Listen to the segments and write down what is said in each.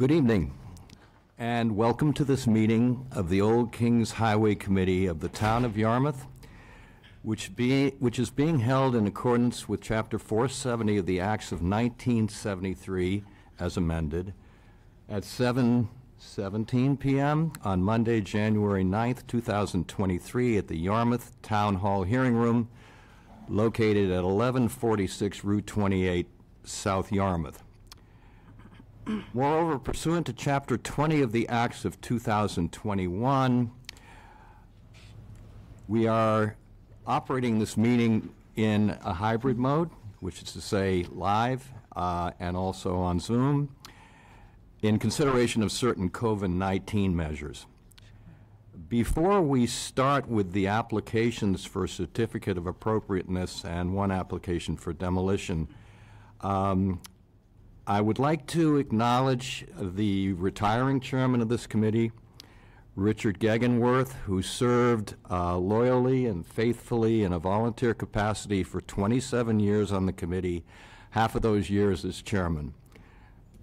Good evening, and welcome to this meeting of the Old Kings Highway Committee of the Town of Yarmouth, which is being held in accordance with Chapter 470 of the Acts of 1973, as amended, at 7:17 p.m. on Monday, January 9th, 2023, at the Yarmouth Town Hall Hearing Room, located at 1146 Route 28, South Yarmouth. Moreover, pursuant to Chapter 20 of the Acts of 2021, we are operating this meeting in a hybrid mode, which is to say live and also on Zoom, in consideration of certain COVID-19 measures. Before we start with the applications for certificate of appropriateness and one application for demolition, I would like to acknowledge the retiring chairman of this committee, Richard Gegenworth, who served loyally and faithfully in a volunteer capacity for 27 years on the committee, half of those years as chairman.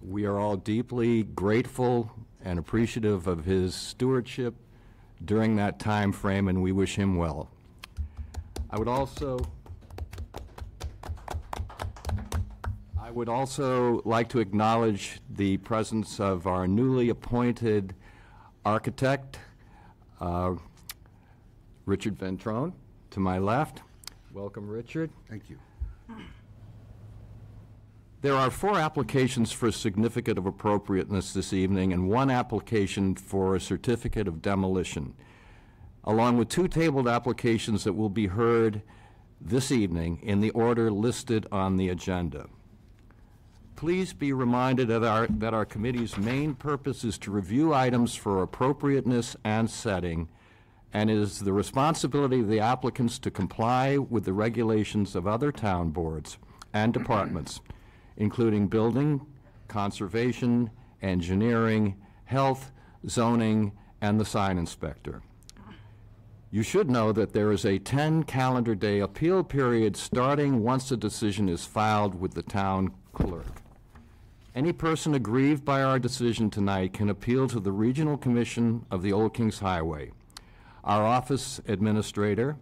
We are all deeply grateful and appreciative of his stewardship during that time frame, and we wish him well. I would also like to acknowledge the presence of our newly appointed architect, Richard Ventrone, to my left. Welcome, Richard. Thank you. There are 4 applications for a certificate of appropriateness this evening and 1 application for a certificate of demolition, along with 2 tabled applications that will be heard this evening in the order listed on the agenda. Please be reminded that our committee's main purpose is to review items for appropriateness and setting, and it is the responsibility of the applicants to comply with the regulations of other town boards and departments, including building, conservation, engineering, health, zoning, and the sign inspector. You should know that there is a 10 calendar day appeal period starting once a decision is filed with the town clerk. Any person aggrieved by our decision tonight can appeal to the Regional Commission of the Old Kings Highway. Our office administrator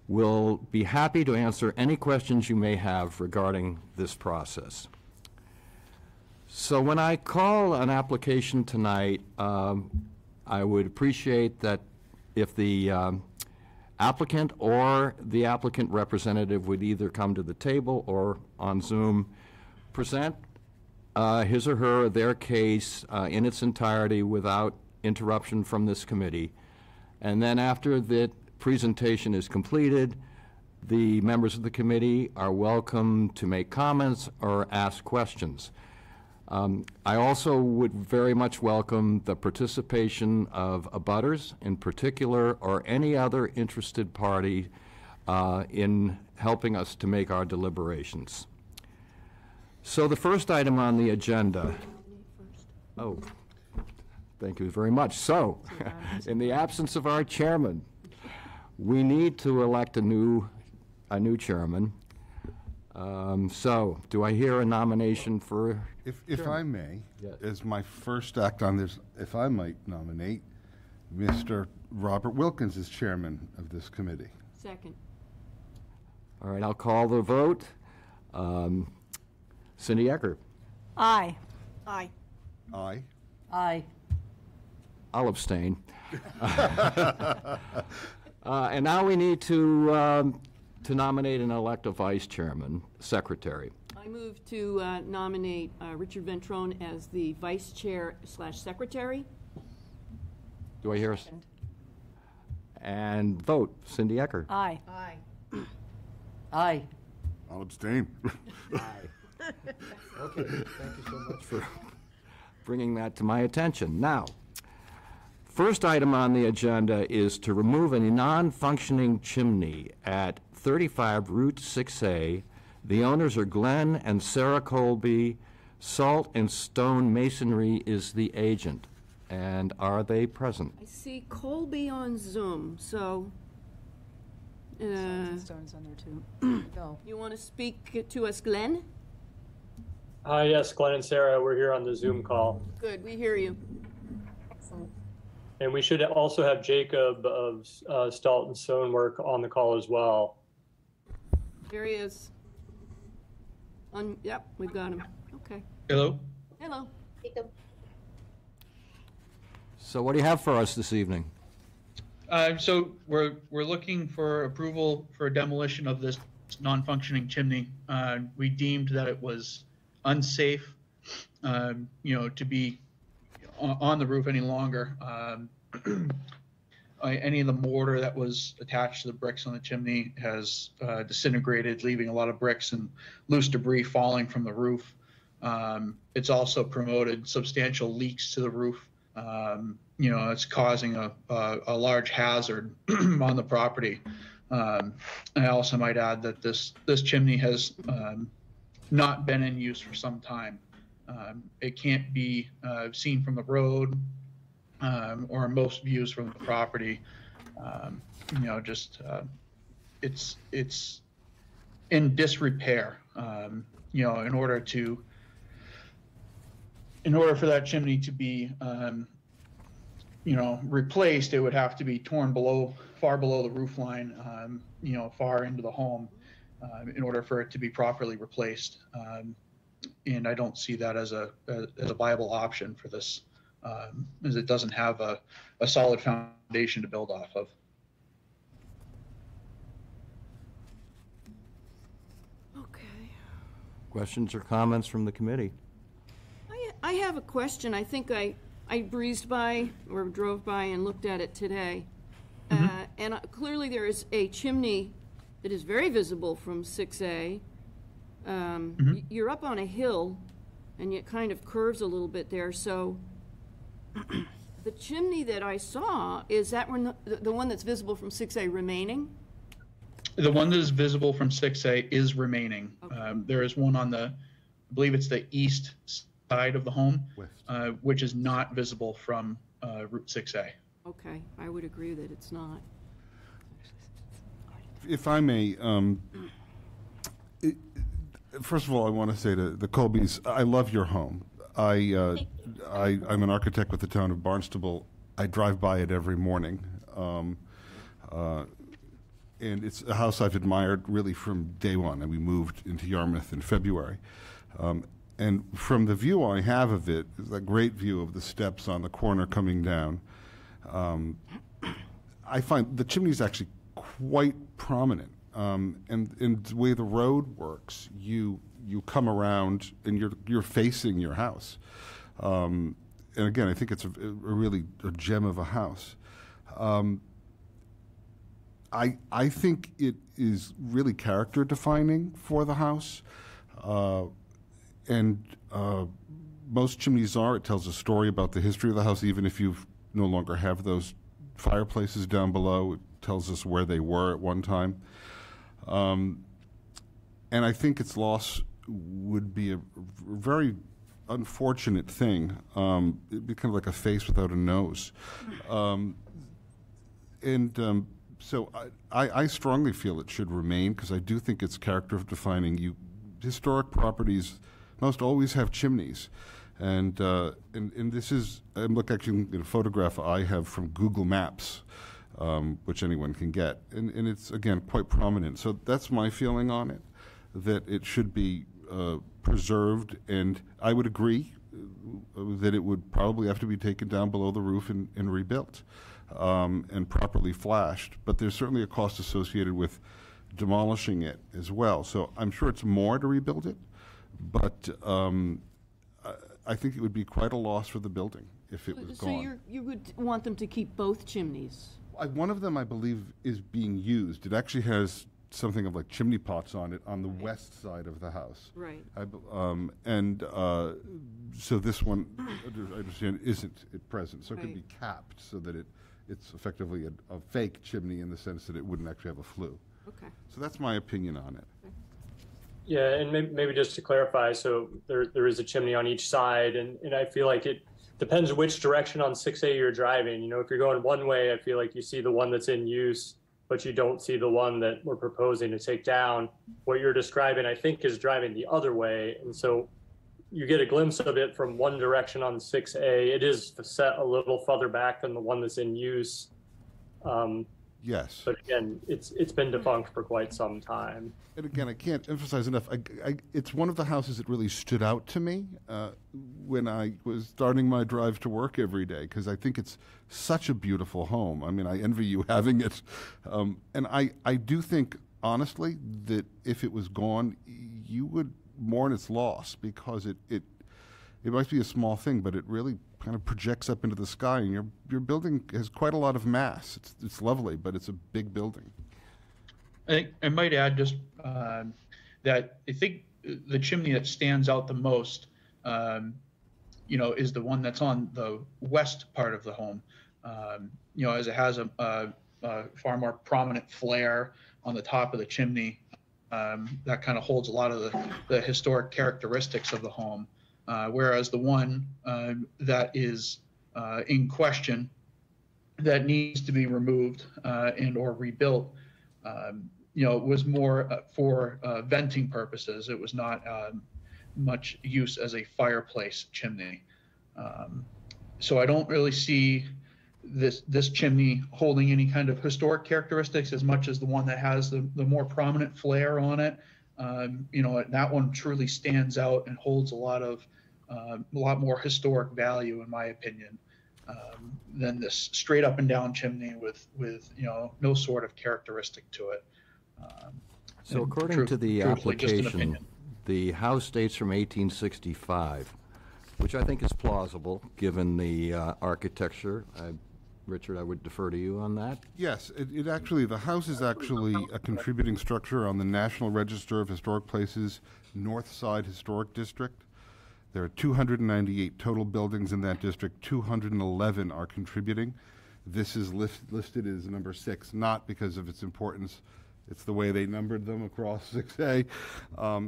will be happy to answer any questions you may have regarding this process. So when I call an application tonight, I would appreciate that if the applicant or the applicant representative would either come to the table or on Zoom, present his or her their case in its entirety without interruption from this committee. And then after the presentation is completed, the members of the committee are welcome to make comments or ask questions. I also would very much welcome the participation of abutters in particular, or any other interested party in helping us to make our deliberations. So the first item on the agenda. Oh, thank you very much. So, in the absence of our chairman, we need to elect a new chairman. So, do I hear a nomination for? If I may, yes, as my first act on this, if I might nominate Mr. Robert Wilkins as chairman of this committee. Second. All right, I'll call the vote. Cindy Ecker. Aye. Aye. Aye. Aye. I'll abstain. And now we need to nominate and elect a vice chairman, secretary. I move to nominate Richard Ventrone as the vice chair / secretary. Do I hear a and vote? Cindy Ecker. Aye. Aye. Aye. I'll abstain. Aye. Okay, thank you so much for bringing that to my attention. Now, first item on the agenda is to remove a non-functioning chimney at 35 Route 6A. The owners are Glenn and Sarah Colby. Salt and Stone Masonry is the agent. And are they present? I see Colby on Zoom, so Salt and Stone's on there too. Go. you want to speak to us, Glenn? Hi, yes, Glenn and Sarah, we're here on the Zoom call. Good, we hear you. Excellent. And we should also have Jacob of Stalton Stonework on the call as well. There he is. Yep, we've got him. Okay. Hello. Hello. Jacob. So what do you have for us this evening? So we're looking for approval for demolition of this non-functioning chimney. We deemed that it was unsafe, to be on the roof any longer. Any of the mortar that was attached to the bricks on the chimney has disintegrated, leaving a lot of bricks and loose debris falling from the roof. It's also promoted substantial leaks to the roof. It's causing a large hazard on the property. I also might add that this chimney has not been in use for some time. It can't be seen from the road or most views from the property. It's in disrepair. In order for that chimney to be replaced, it would have to be torn far below the roof line, far into the home, in order for it to be properly replaced. And I don't see that as a viable option for this, as it doesn't have a solid foundation to build off of. Okay. Questions or comments from the committee? I have a question. I think I breezed by or drove by and looked at it today. And clearly there is a chimney that is very visible from 6A. You're up on a hill, and it kind of curves a little bit there. So the chimney that I saw, is that one, the one that's visible from 6A remaining? The one that is visible from 6A is remaining. Okay. There is one on I believe it's the east side of the home, which is not visible from Route 6A. Okay, I would agree that it's not. If I may, first of all, I want to say to the Colbys, I love your home. I'm an architect with the town of Barnstable. I drive by it every morning. And it's a house I've admired really from day one, and we moved into Yarmouth in February. And from the view I have of it, a great view of the steps on the corner coming down. I find the chimney is actually quite prominent. And the way the road works, you come around and you're facing your house. And again, I think it's really a gem of a house. I think it is really character defining for the house. And most chimneys are. It tells a story about the history of the house, even if you no longer have those fireplaces down below. It tells us where they were at one time. And I think its loss would be a very unfortunate thing. It'd be kind of like a face without a nose. So I strongly feel it should remain, because I do think it's character defining. Historic properties must always have chimneys. And this is, I'm looking actually at a photograph I have from Google Maps, which anyone can get. And it's, again, quite prominent. So that's my feeling on it, that it should be preserved. And I would agree that it would probably have to be taken down below the roof and rebuilt and properly flashed. But there's certainly a cost associated with demolishing it as well. So I'm sure it's more to rebuild it, but I think it would be quite a loss for the building if it was gone. So you would want them to keep both chimneys? One of them, I believe, is being used. It actually has something of like chimney pots on it on the west side of the house. Right. So this one, I understand, isn't at present. So it could be capped so that it's effectively a fake chimney in the sense that it wouldn't actually have a flue. Okay. So that's my opinion on it. Yeah, and maybe just to clarify, so there is a chimney on each side, and I feel like it depends which direction on 6A you're driving. If you're going one way, I feel like you see the one that's in use, but you don't see the one that we're proposing to take down. What you're describing, I think, is driving the other way, and so you get a glimpse of it from one direction on 6A. It is set a little further back than the one that's in use. Yes. But again, it's been defunct for quite some time. And again, I can't emphasize enough, it's one of the houses that really stood out to me when I was starting my drive to work every day, because I think it's such a beautiful home. I mean, I envy you having it. And I do think, honestly, that if it was gone, you would mourn its loss, because it might be a small thing, but it really kind of projects up into the sky, and your building has quite a lot of mass. It's lovely, but it's a big building. I think I might add just that I think the chimney that stands out the most, is the one that's on the west part of the home. As it has a far more prominent flare on the top of the chimney, that kind of holds a lot of the historic characteristics of the home. Whereas the one that is in question, that needs to be removed and or rebuilt, was more for venting purposes. It was not much use as a fireplace chimney. So I don't really see this chimney holding any kind of historic characteristics as much as the one that has the more prominent flare on it. That one truly stands out and holds a lot more historic value, in my opinion, than this straight up and down chimney with no sort of characteristic to it. So according to the application, the house dates from 1865, which I think is plausible given the architecture. Richard, I would defer to you on that. Yes, the house is actually a contributing structure on the National Register of Historic Places North Side Historic District. There are 298 total buildings in that district. 211 are contributing. This is listed as number 6, not because of its importance. It's the way they numbered them across 6A.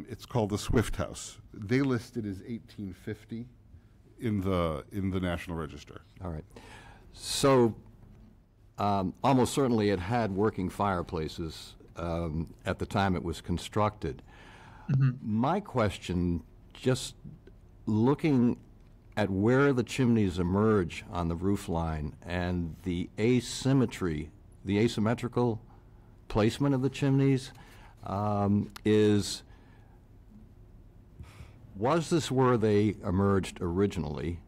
It's called the Swift House. They listed as 1850 in the National Register. All right. So almost certainly it had working fireplaces at the time it was constructed. Mm-hmm. My question, just looking at where the chimneys emerge on the roof line and the asymmetrical placement of the chimneys, was this where they emerged originally,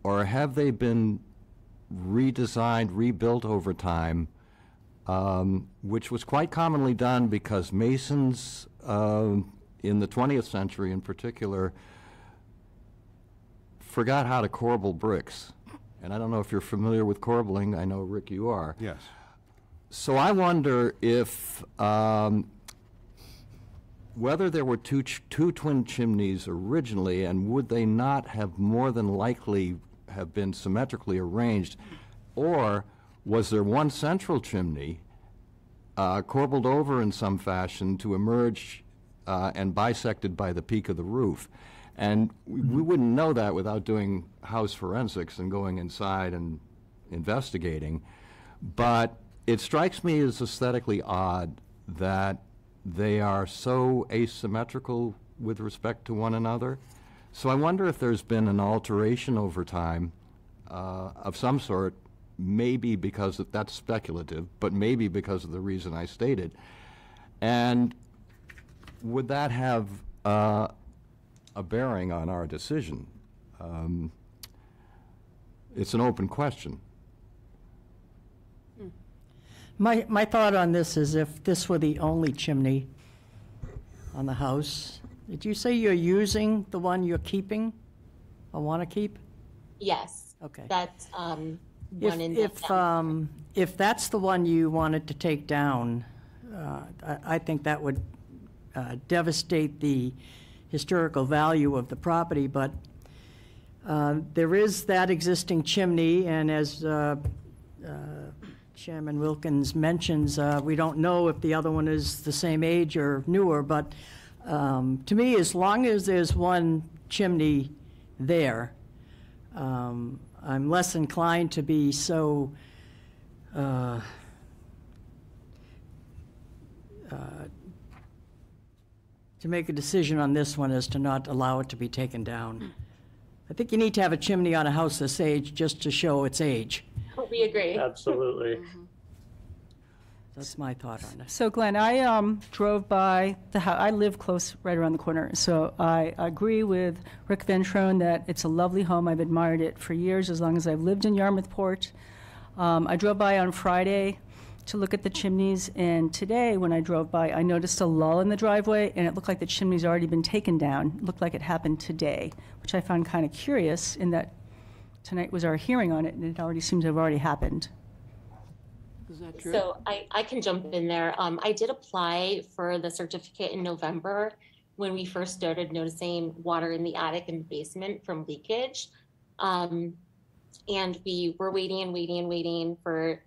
or have they been redesigned, rebuilt over time, which was quite commonly done because masons in the 20th century in particular forgot how to corbel bricks. And I don't know if you're familiar with corbelling. I know, Rick, you are. Yes. So I wonder if whether there were two twin chimneys originally, and would they not have more than likely have been symmetrically arranged, or was there one central chimney corbelled over in some fashion to emerge and bisected by the peak of the roof? And we wouldn't know that without doing house forensics and going inside and investigating. But it strikes me as aesthetically odd that they are so asymmetrical with respect to one another. So I wonder if there's been an alteration over time of some sort, maybe because that's speculative, but maybe because of the reason I stated. And would that have a bearing on our decision? It's an open question. My thought on this is, if this were the only chimney on the house, did you say you're using the one you're keeping or want to keep? Yes. Okay. That's one in the if that's the one you wanted to take down, I think that would devastate the historical value of the property. But there is that existing chimney, and as Chairman Wilkins mentions, we don't know if the other one is the same age or newer, but to me, as long as there's one chimney there, I'm less inclined to be so to make a decision on this one as to not allow it to be taken down. I think you need to have a chimney on a house this age just to show its age. We agree. Absolutely. That's my thought on it. So Glenn, I drove by the house. I live close, right around the corner. So I agree with Rick Ventrone that it's a lovely home. I've admired it for years, as long as I've lived in Yarmouthport. I drove by on Friday to look at the chimneys, and today when I drove by, I noticed a lull in the driveway, and it looked like the chimney's already been taken down. It looked like it happened today, which I found kind of curious in that tonight was our hearing on it, and it already seems to have already happened. Is that true? So I can jump in there. I did apply for the certificate in November when we first started noticing water in the attic and the basement from leakage. And we were waiting for,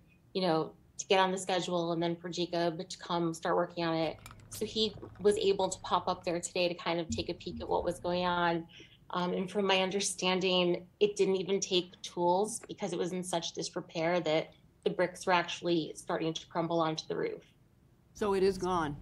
to get on the schedule and then for Jacob to come start working on it. So he was able to pop up there today to kind of take a peek at what was going on. And from my understanding, it didn't even take tools because it was in such disrepair that the bricks were actually starting to crumble onto the roof. So it is gone.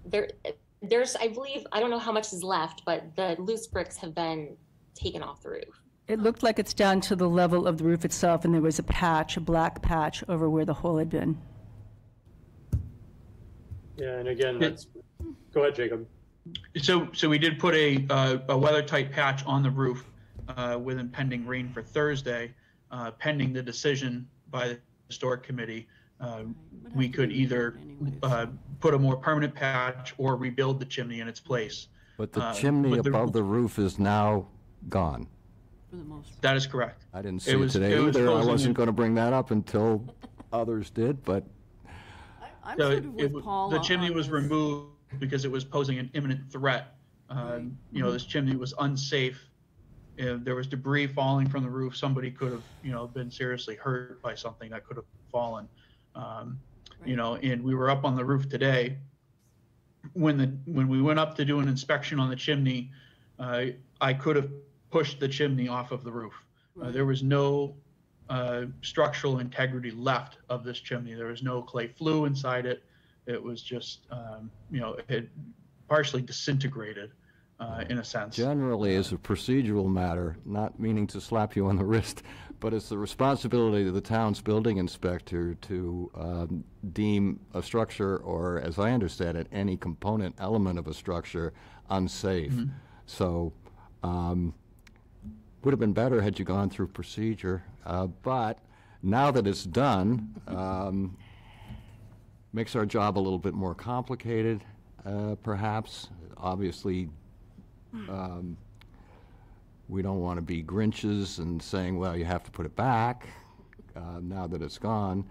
There's, I believe, I don't know how much is left, but the loose bricks have been taken off the roof. It looked like it's down to the level of the roof itself, and there was a patch, a black patch, over where the hole had been. Yeah, and again, go ahead, Jacob. So we did put a weather-tight patch on the roof with impending rain for Thursday. Pending the decision by the historic committee, we could either put a more permanent patch or rebuild the chimney in its place. But the chimney above the roof is now gone. For the most part. That is correct. I didn't see it today either. I wasn't going to bring that up until others did, but I'm So sort of with Paul the on chimney was this. removed because it was posing an imminent threat. This chimney was unsafe. There was debris falling from the roof. Somebody could have, been seriously hurt by something that could have fallen. And we were up on the roof today. When we went up to do an inspection on the chimney, I could have pushed the chimney off of the roof. There was no structural integrity left of this chimney. There was no clay flue inside it. It was just, it had partially disintegrated. In a sense. generally, as a procedural matter, not meaning to slap you on the wrist, but it's the responsibility of the town's building inspector to deem a structure, or as I understand it, any component element of a structure unsafe. Mm-hmm. So would have been better had you gone through procedure, but now that it's done, makes our job a little bit more complicated, perhaps. Obviously, we don't want to be Grinches and saying, well, you have to put it back now that it's gone,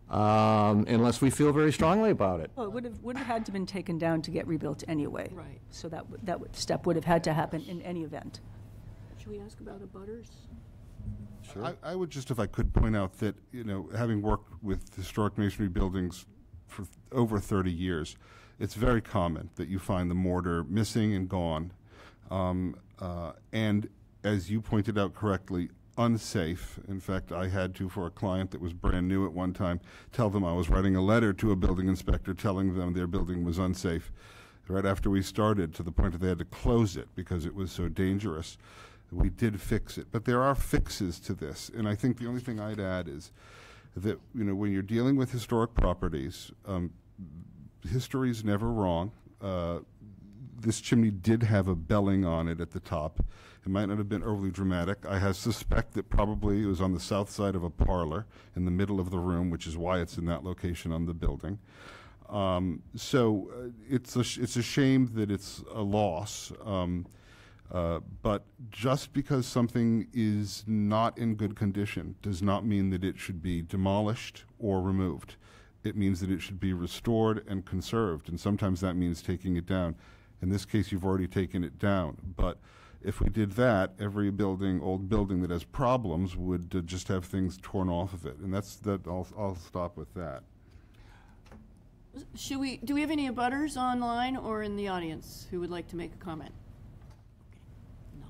unless we feel very strongly about it. Well, it would have had to been taken down to get rebuilt anyway. Right. So that step would have had to happen in any event. Should we ask about the butters? I would just, if I could, point out that, having worked with historic masonry buildings for over 30 years, it's very common that you find the mortar missing and gone. And as you pointed out correctly, unsafe. In fact, I had to, for a client that was brand new at one time, tell them I was writing a letter to a building inspector telling them their building was unsafe right after we started, to the point that they had to close it because it was so dangerous. We did fix it. But there are fixes to this. And I think the only thing I'd add is that, when you're dealing with historic properties, history is never wrong. This chimney did have a belling on it at the top. It might not have been overly dramatic. I suspect that probably it was on the south side of a parlor in the middle of the room, which is why it's in that location on the building. It's a shame that it's a loss. But just because something is not in good condition does not mean that it should be demolished or removed. It means that it should be restored and conserved, and sometimes that means taking it down. In this case, you've already taken it down, but if we did that, every old building that has problems would just have things torn off of it, and I'll stop with that. Do we have any abutters online or in the audience who would like to make a comment? Okay. No.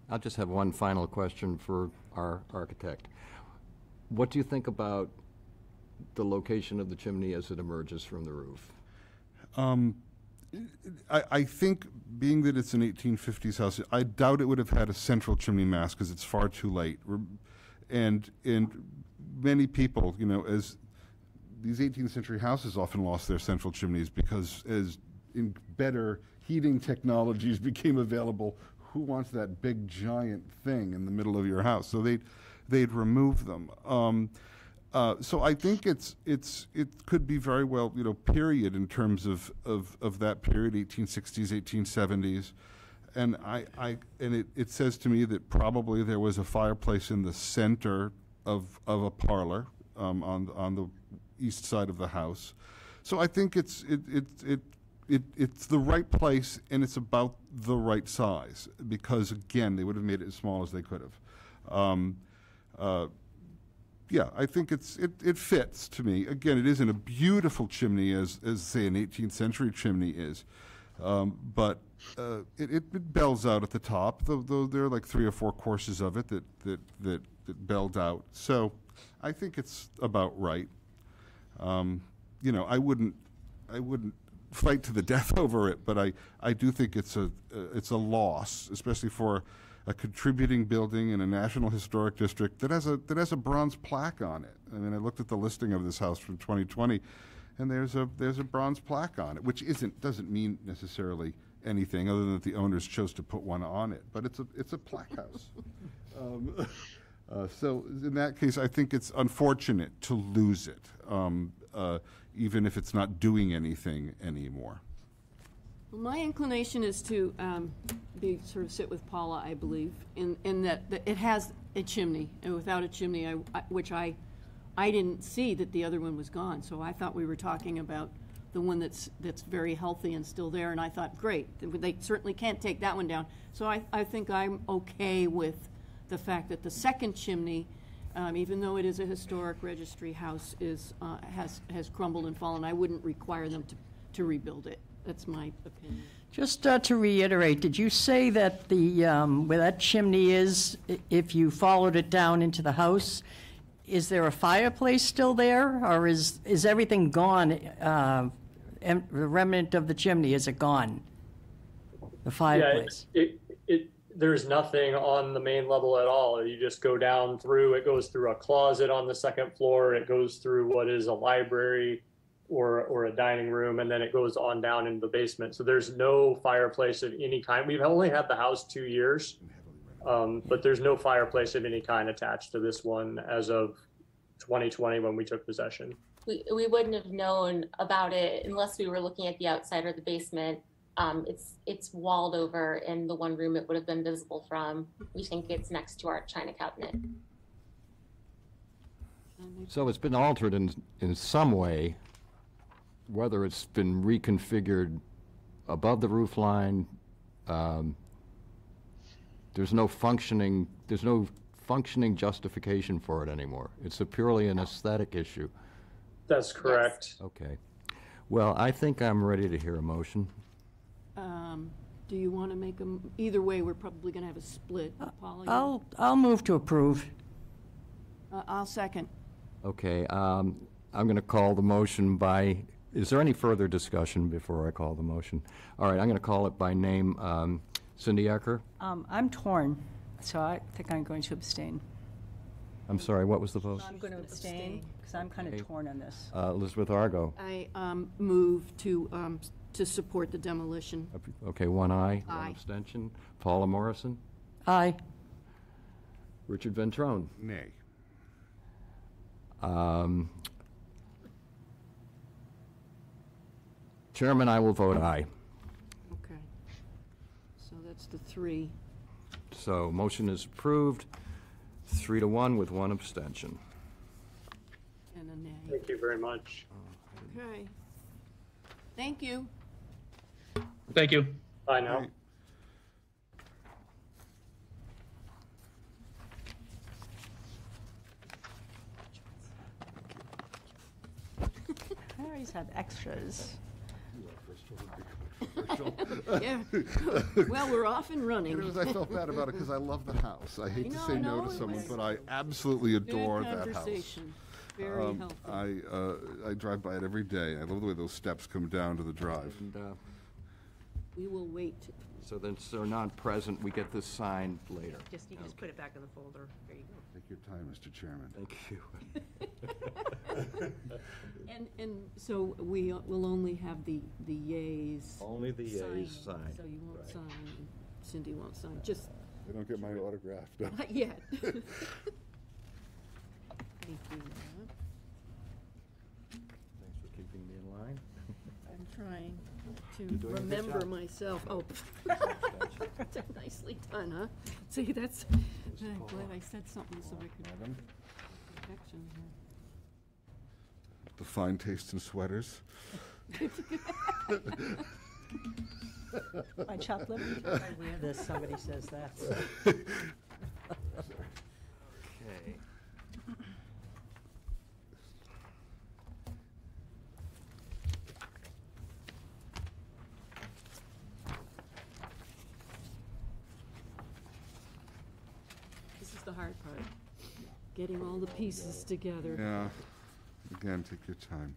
I'll just have one final question for our architect. What do you think about the location of the chimney as it emerges from the roof? I think, being that it's an 1850s house, I doubt it would have had a central chimney mast because it's far too late. And many people, you know, as these 18th century houses often lost their central chimneys because as better heating technologies became available, who wants that big giant thing in the middle of your house? So they'd remove them. So I think it could be very well, you know, period in terms of that period, 1860s, 1870s. And it says to me that probably there was a fireplace in the center of a parlor on the east side of the house. So I think it's the right place, and it's about the right size, because again, they would have made it as small as they could have. Yeah, I think it fits to me. Again, it isn't a beautiful chimney as say an 18th century chimney is, but it bells out at the top. Though there are like 3 or 4 courses of it that belled out. So I think it's about right. You know, I wouldn't fight to the death over it, but I do think it's a loss, especially for a contributing building in a National Historic District that has a bronze plaque on it. I mean, I looked at the listing of this house from 2020, and there's a bronze plaque on it, which doesn't mean necessarily anything other than that the owners chose to put one on it. But it's a plaque house. So in that case, I think it's unfortunate to lose it, even if it's not doing anything anymore. Well, my inclination is to sit with Paula, I believe, in that it has a chimney, and without a chimney, which I didn't see that the other one was gone. So I thought we were talking about the one that's very healthy and still there, and I thought, great, they certainly can't take that one down. So I think I'm okay with the fact that the second chimney, even though it is a historic registry house, has crumbled and fallen. I wouldn't require them to rebuild it. That's my opinion. Just to reiterate, did you say that where that chimney is, if you followed it down into the house, is there a fireplace still there, or is everything gone? The remnant of the chimney, is it gone? The fireplace. Yeah, there's nothing on the main level at all. You just go down through. It goes through a closet on the second floor. It goes through what is a library or a dining room, and then it goes on down into the basement. So there's no fireplace of any kind. We've only had the house 2 years, but there's no fireplace of any kind attached to this one as of 2020 when we took possession. We wouldn't have known about it unless we were looking at the outside or the basement. It's walled over in the one room it would have been visible from. We think it's next to our china cabinet. So it's been altered in some way, whether it's been reconfigured above the roof line. There's no functioning justification for it anymore. It's purely an aesthetic issue. That's correct. Yes. Okay. Well, I think I'm ready to hear a motion. Do you want to make them, either way, we're probably going to have a split. Paula, I'll move to approve. I'll second. Okay, I'm going to call the motion by, is there any further discussion before I call the motion? All right, I'm going to call it by name. Cindy Ecker? I'm torn, so I think I'm going to abstain. I'm sorry, what was the vote? I'm going to abstain because I'm kind of torn on this. Elizabeth Argo? I move to support the demolition. Okay, one aye, Aye. one abstention. Paula Morrison? Aye. Richard Ventrone? Nay. Chairman, I will vote aye. Okay. So that's the 3. So motion is approved, 3-1 with 1 abstention. And a nay. Thank you very much. Okay. Thank you. Thank you. Bye now. I always have extras. Yeah. Well, we're off and running. I felt bad about it because I love the house. I hate to know, say I no know, to it someone, was but I absolutely adore Good that house. conversation. Very healthy. I drive by it every day. I love the way those steps come down to the drive. And We will wait. so then, so not present, we get this signed later. You just put it back in the folder. There you go. Take your time, Mr. Chairman. Thank you. And so we will only have the yays. Only the yeas sign, signed. So you won't Right. sign, and Cindy won't sign, just I don't get my autograph. No. not yet. Thank you. Thanks for keeping me in line. I'm trying to doing a good remember job. myself. Oh, nicely done, huh? See, that's, I'm glad I said something so I could perfection here. The fine taste in sweaters. My chopped liver. I wear this, somebody says that. Okay. This is the hard part, getting all the pieces together. Yeah. Again, take your time.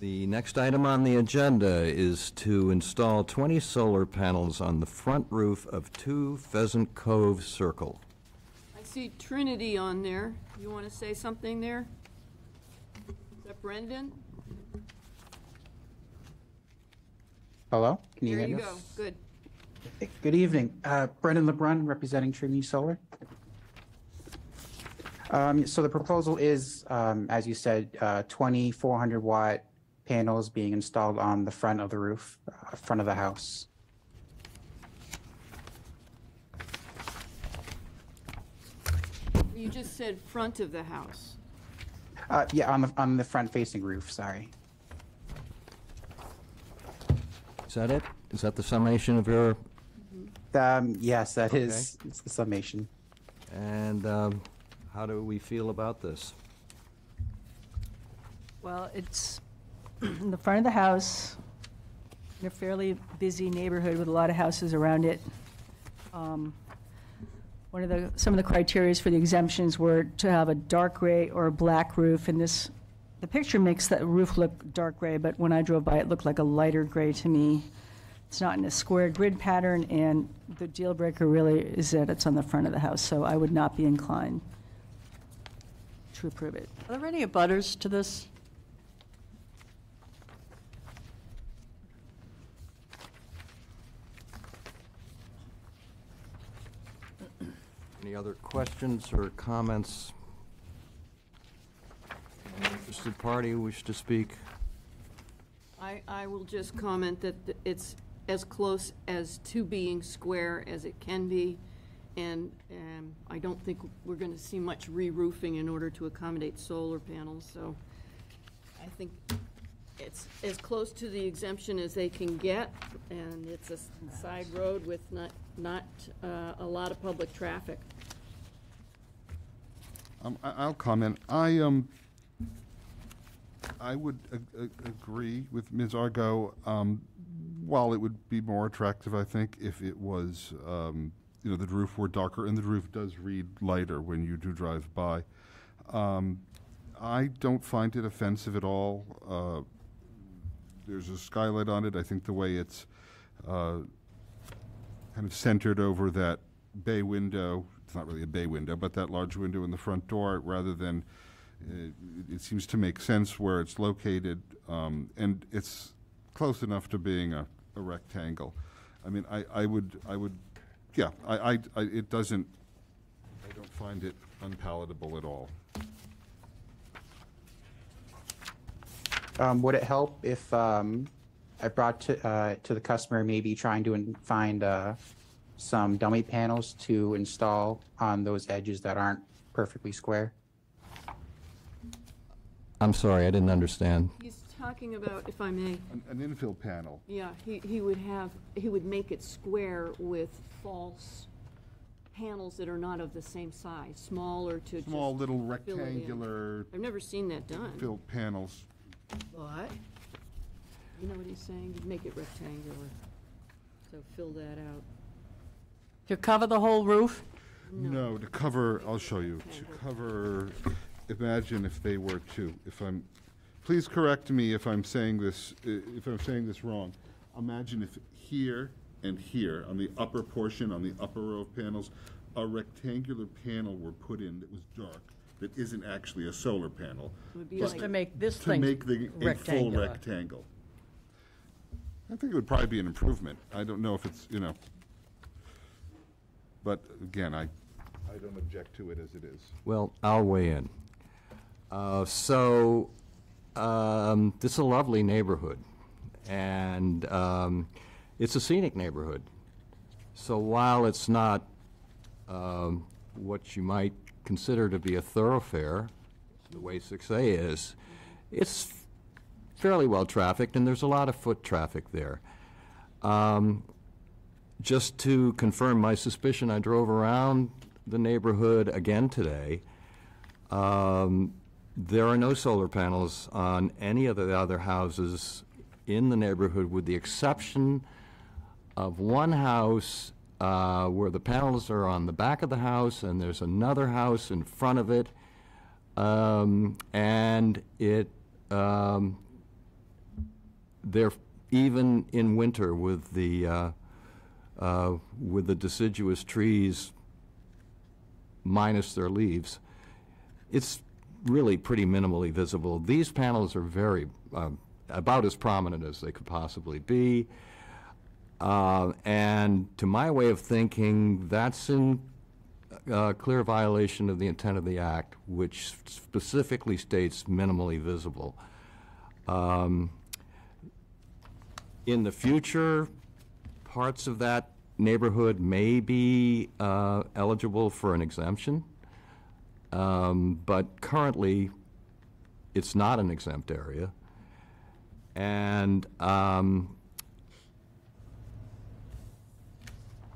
The next item on the agenda is to install 20 solar panels on the front roof of 2 Pheasant Cove Circle. I see Trinity on there. You want to say something there? Is that Brendan? Hello? Can you There hear you me? go, good. Good evening. Brendan LeBrun, representing Trinity Solar. So the proposal is, as you said, 20 400-watt panels being installed on the front of the roof, front of the house. You just said front of the house. Yeah, on the front-facing roof, sorry. Is that it? Is that the summation of your, Yes, that is it's the summation. and how do we feel about this? Well, it's in the front of the house, in a fairly busy neighborhood with a lot of houses around it. Some of the criteria for the exemptions were to have a dark gray or a black roof, and the picture makes that roof look dark gray, but when I drove by, it looked like a lighter gray to me. It's not in a square grid pattern, and the deal breaker really is that it's on the front of the house, so I would not be inclined to approve it. Are there any abutters to this? Any other questions or comments? Any interested party wish to speak? I will just comment that it's as close as to being square as it can be, and I don't think we're going to see much re-roofing in order to accommodate solar panels, so I think it's as close to the exemption as they can get, and it's a side road with not a lot of public traffic. I'll comment. I would agree with Ms. Argo. While it would be more attractive, I think, if it was, the roof were darker, and the roof does read lighter when you do drive by. I don't find it offensive at all. There's a skylight on it. I think the way it's kind of centered over that bay window, it's not really a bay window, but that large window in the front door, rather than, it seems to make sense where it's located, and it's close enough to being a rectangle. I mean, I would, yeah, it doesn't, I don't find it unpalatable at all. Would it help if I brought to the customer maybe trying to find some dummy panels to install on those edges that aren't perfectly square? I'm sorry, I didn't understand. He's talking about, if I may, An infill panel. yeah, he would make it square with false panels that are not of the same size, smaller to just Small little fill it in. rectangular I've never seen that done. infill panels. What? You know what he's saying? You'd make it rectangular. So fill that out. To cover the whole roof? No, to cover, I'll show you, to cover, imagine if they were to, please correct me if I'm saying this, wrong. Imagine if here and here, on the upper portion, on the upper row of panels, a rectangular panel were put in that was dark, that isn't actually a solar panel. It would be Just like, to make this To thing make a full rectangular. rectangle. I think it would probably be an improvement. I don't know if it's, but again, I don't object to it as it is. Well, I'll weigh in. This is a lovely neighborhood, and it's a scenic neighborhood. So while it's not what you might consider to be a thoroughfare, the way 6A is, it's fairly well trafficked, and there's a lot of foot traffic there. Just to confirm my suspicion, I drove around the neighborhood again today. There are no solar panels on any of the other houses in the neighborhood, with the exception of one house where the panels are on the back of the house, and there's another house in front of it. And they're even in winter with the deciduous trees minus their leaves, it's really pretty minimally visible. These panels are very, about as prominent as they could possibly be. And to my way of thinking, that's in clear violation of the intent of the act, which specifically states minimally visible. In the future, parts of that neighborhood may be eligible for an exemption, but currently it's not an exempt area. And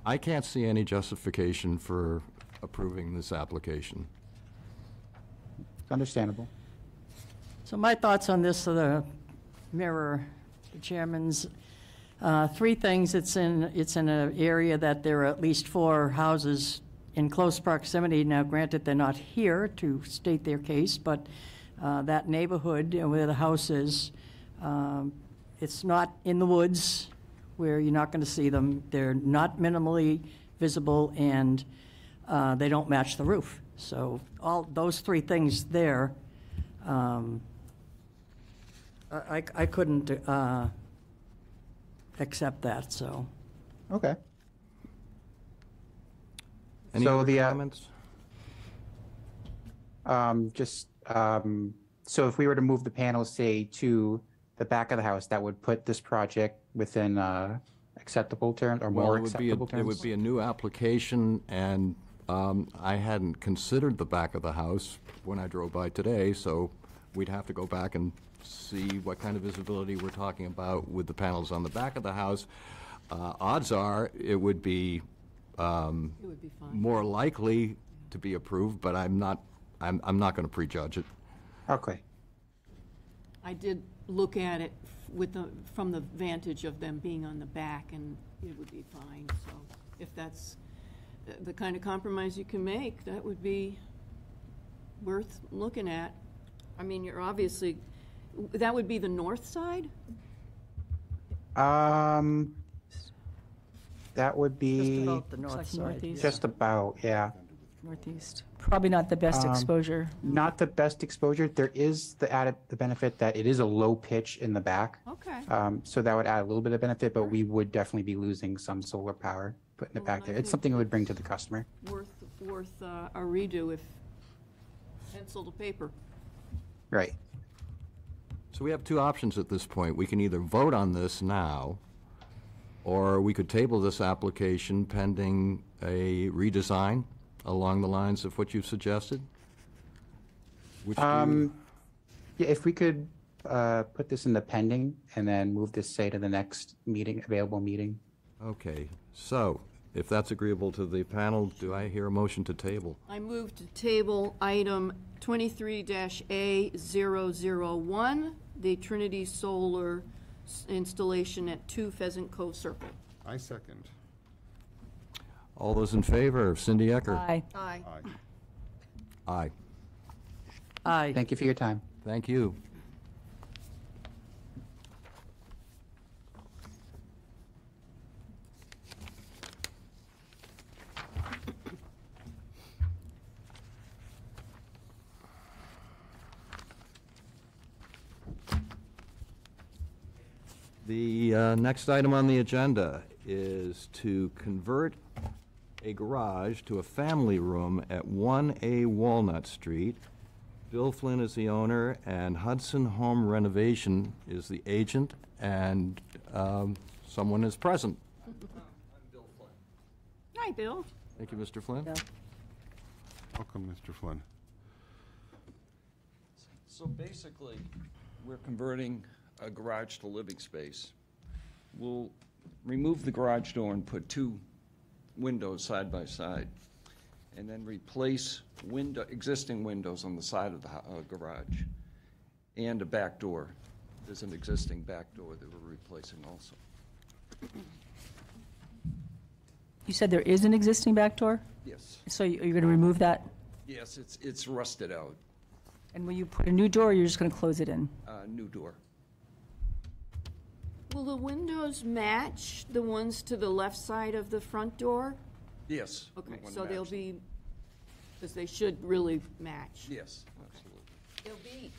I can't see any justification for approving this application. Understandable. So my thoughts on this are the mirror the chairman's. Three things. It's in an area that there are at least 4 houses in close proximity. Now, granted, they're not here to state their case, but that neighborhood where the house is, it's not in the woods where you're not going to see them. They're not minimally visible, and they don't match the roof. So all those 3 things there, I couldn't accept that, so. Okay. Any So other the, comments? So if we were to move the panels, say, to the back of the house, that would put this project within acceptable terms, or Well, more it would be, acceptable terms? it would be a new application, and I hadn't considered the back of the house when I drove by today, so we'd have to go back and see what kind of visibility we're talking about with the panels on the back of the house. Odds are it would be it would be fine. more likely to be approved, but I'm not going to prejudge it. Okay. I did look at it from the vantage of them being on the back, and it would be fine. So if that's the kind of compromise you can make, that would be worth looking at. I mean, you're obviously, that would be the north side? That would Just be about the Looks north like side. northeast. just about, yeah. Northeast. Probably not the best exposure. Not the best exposure. There is the benefit that it is a low pitch in the back. Okay. So that would add a little bit of benefit, but we would definitely be losing some solar power putting it Well, back then I there. It's think something it would bring to the customer. Worth a redo if pencil to paper. Right. So we have 2 options at this point. We can either vote on this now, or we could table this application pending a redesign along the lines of what you've suggested. Which do you- Yeah, if we could put this in the pending and then move this, say, to the next meeting, available meeting. Okay, so if that's agreeable to the panel, do I hear a motion to table? I move to table item 23-A001, the Trinity Solar installation at 2 Pheasant Cove Circle. I second. All those in favor, Cindy Ecker? Aye. Aye. Aye. Aye. Aye. Thank you for your time. Thank you. The next item on the agenda is to convert a garage to a family room at 1A Walnut Street. Bill Flynn is the owner, and Hudson Home Renovation is the agent, and someone is present. Hi, Bill. Thank you, Mr. Flynn. Yeah. Welcome, Mr. Flynn. So basically, we're converting a garage to living space. We'll remove the garage door and put 2 windows side by side, and then replace existing windows on the side of the garage, and a back door. There's an existing back door that we're replacing also. You said there is an existing back door? Yes. So you're going to remove that? Yes, it's rusted out. And will you put a new door, or you're just going to close it in? New door. Will the windows match the ones to the left side of the front door? Yes. we Okay, wanna so they'll match them. be, because they should really match. Yes, absolutely. They'll be,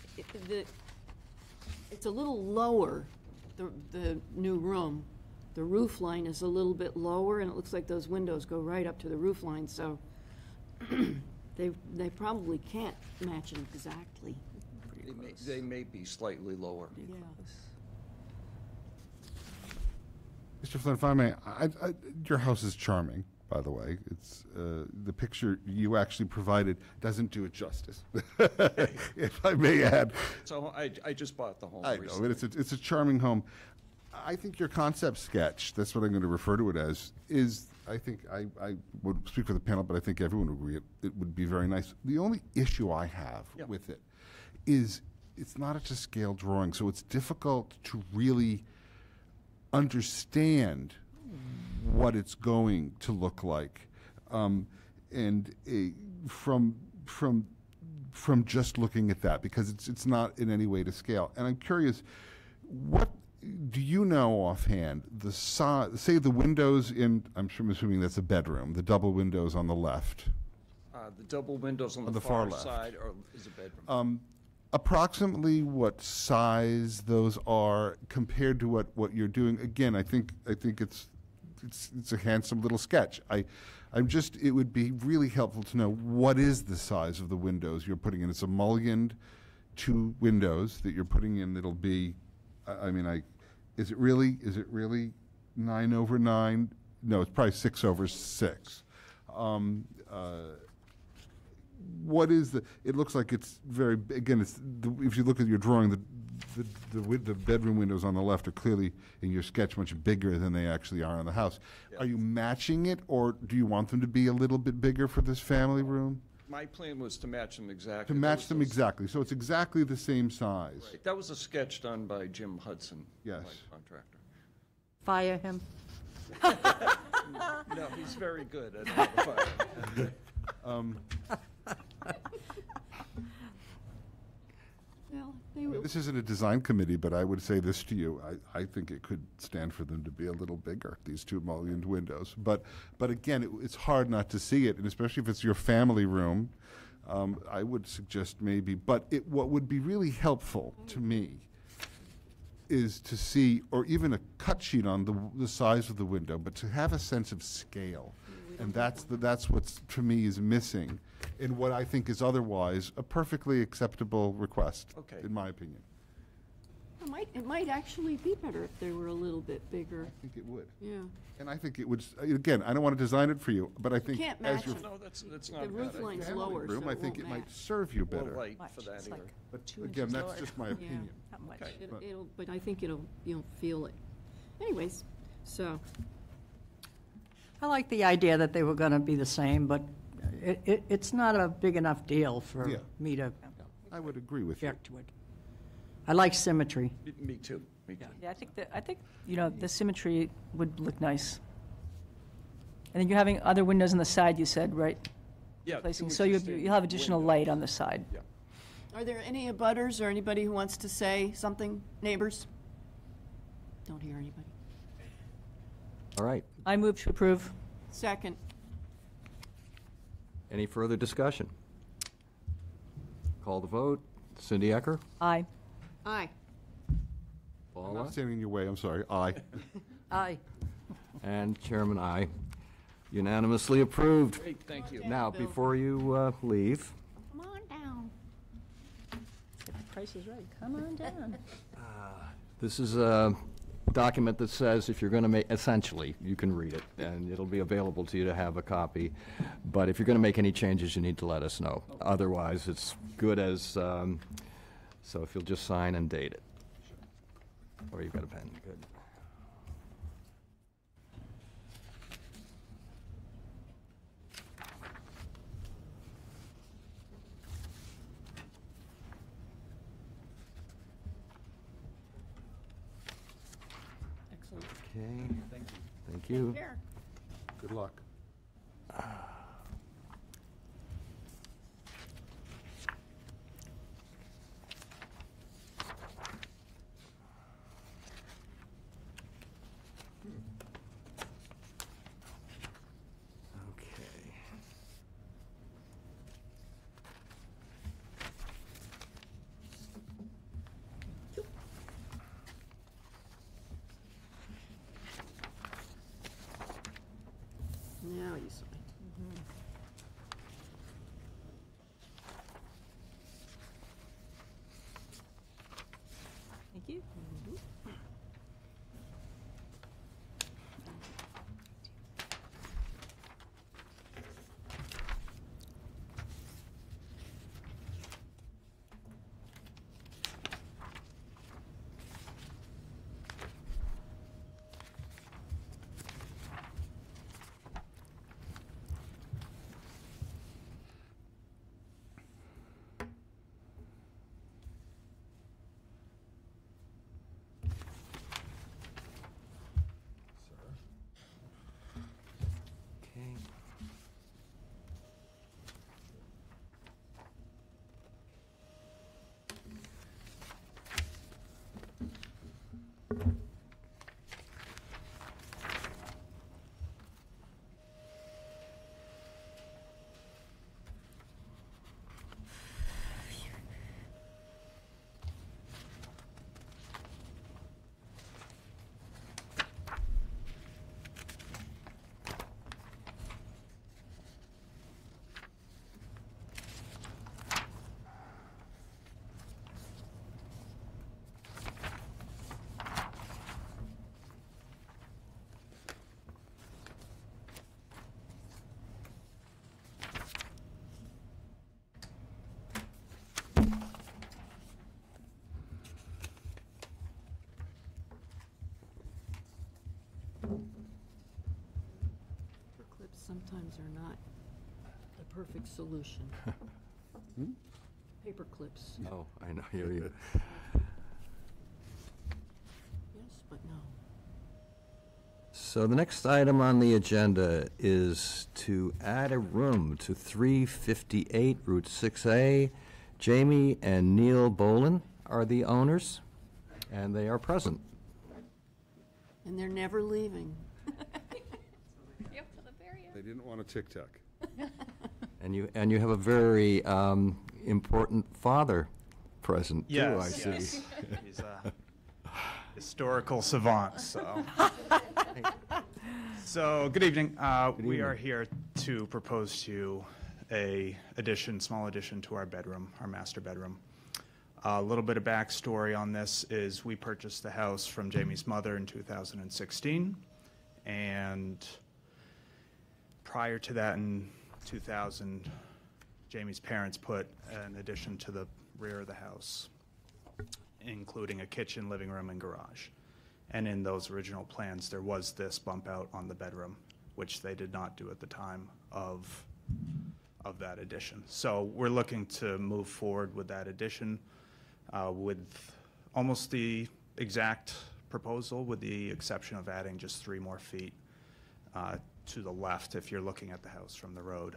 it's a little lower, the new room. The roof line is a little bit lower, and it looks like those windows go right up to the roof line, so they probably can't match it exactly. They may be slightly lower. Yeah. Mr. Flynn, if I may, your house is charming, by the way. It's the picture you actually provided doesn't do it justice, if I may add. So I just bought the home I know, recently. but it's a charming home. I think your concept sketch, that's what I'm going to refer to it as, is, I think, I would speak for the panel, but I think everyone would agree it would be very nice. The only issue I have with it is it's not a to-scale drawing, so it's difficult to really understand what it's going to look like, from just looking at that, because it's not in any way to scale. And I'm curious, what do you know offhand the size? Say the windows in, I'm assuming that's a bedroom. The double windows on the left. The double windows on the far far left. side is a bedroom. Approximately what size those are compared to what you're doing. Again, I think it's a handsome little sketch. It would be really helpful to know what is the size of the windows you're putting in. It's a mullioned 2 windows that you're putting in. That'll be, is it really 9/9? No, it's probably 6/6. What is it looks like it's very, again, if you look at your drawing, the bedroom windows on the left are clearly, in your sketch, much bigger than they actually are in the house. Yeah. Are you matching it, or do you want them to be a little bit bigger for this family room? My plan was to match them exactly. To match them exactly, so it's exactly the same size. Right. That was a sketch done by Jim Hudson, Yes. my contractor. Fire him. No, he's very good at modifying. Well, they will. This isn't a design committee, but I would say this to you. I think it could stand for them to be a little bigger, these 2 mullioned windows. But again, it's hard not to see it, and especially if it's your family room, I would suggest maybe. But what would be really helpful to me is to see, or even a cut sheet on the size of the window, but to have a sense of scale. And that's what's, to me, is missing in what I think is otherwise a perfectly acceptable request, Okay. in my opinion. It might actually be better if they were a little bit bigger. I think it would. Yeah. And I think it would, again, I don't want to design it for you, but I think Can't as match your it. No, that's not The a roof bad line's idea. lower, room, so I it think won't it might match. serve you More better. light Much, for that it's ear. like But 2 again, inches that's lower. just my opinion. Not much. Okay. But I think you'll feel it. Anyways, so, I like the idea that they were going to be the same, but it's not a big enough deal for Yeah. me to I would agree with you. object to it. I like symmetry. Me too, me too. Yeah, I think, the symmetry would look nice. And then you're having other windows on the side, you said, right? Yeah. Placing, two so existing you'll have additional windows. light on the side. Yeah. are there any abutters or anybody who wants to say something? Neighbors? Don't hear anybody. All right. I move to approve. Second. Any further discussion? Call the vote. Cindy Ecker? Aye. Aye. I'm Paula? not standing in your way, I'm sorry. Aye. Aye. And Chairman, aye. Unanimously approved. Great, thank you. Now, Bill. before you leave, Come on down. If the price is right, come on down. this is a document that says if you're going to make, essentially, you can read it, and it'll be available to you to have a copy. But if you're going to make any changes, you need to let us know. Otherwise, it's good as, so if you'll just sign and date it. Or you've got a pen, good. Excellent. Okay. Thank you. Here. Good luck. Okay. Now you sign. Thank you. Okay. Paper clips sometimes are not the perfect solution. Paper clips, Oh, I know, you. yes, but no. So the next item on the agenda is to add a room to 358 Route 6A. Jamie and Neil Bolin are the owners, and they are present. And they're never leaving. They didn't want a tic-tac. And you have a very important father present, too, I see. Yes. He's a historical savant, so. So, good evening. We are here to propose to you a addition, small addition to our bedroom, our master bedroom. A little bit of backstory on this is we purchased the house from Jamie's mother in 2016, and prior to that in 2000, Jamie's parents put an addition to the rear of the house, including a kitchen, living room, and garage. And in those original plans, there was this bump out on the bedroom, which they did not do at the time of that addition. So we're looking to move forward with that addition with almost the exact proposal, with the exception of adding just 3 more feet to the left if you're looking at the house from the road.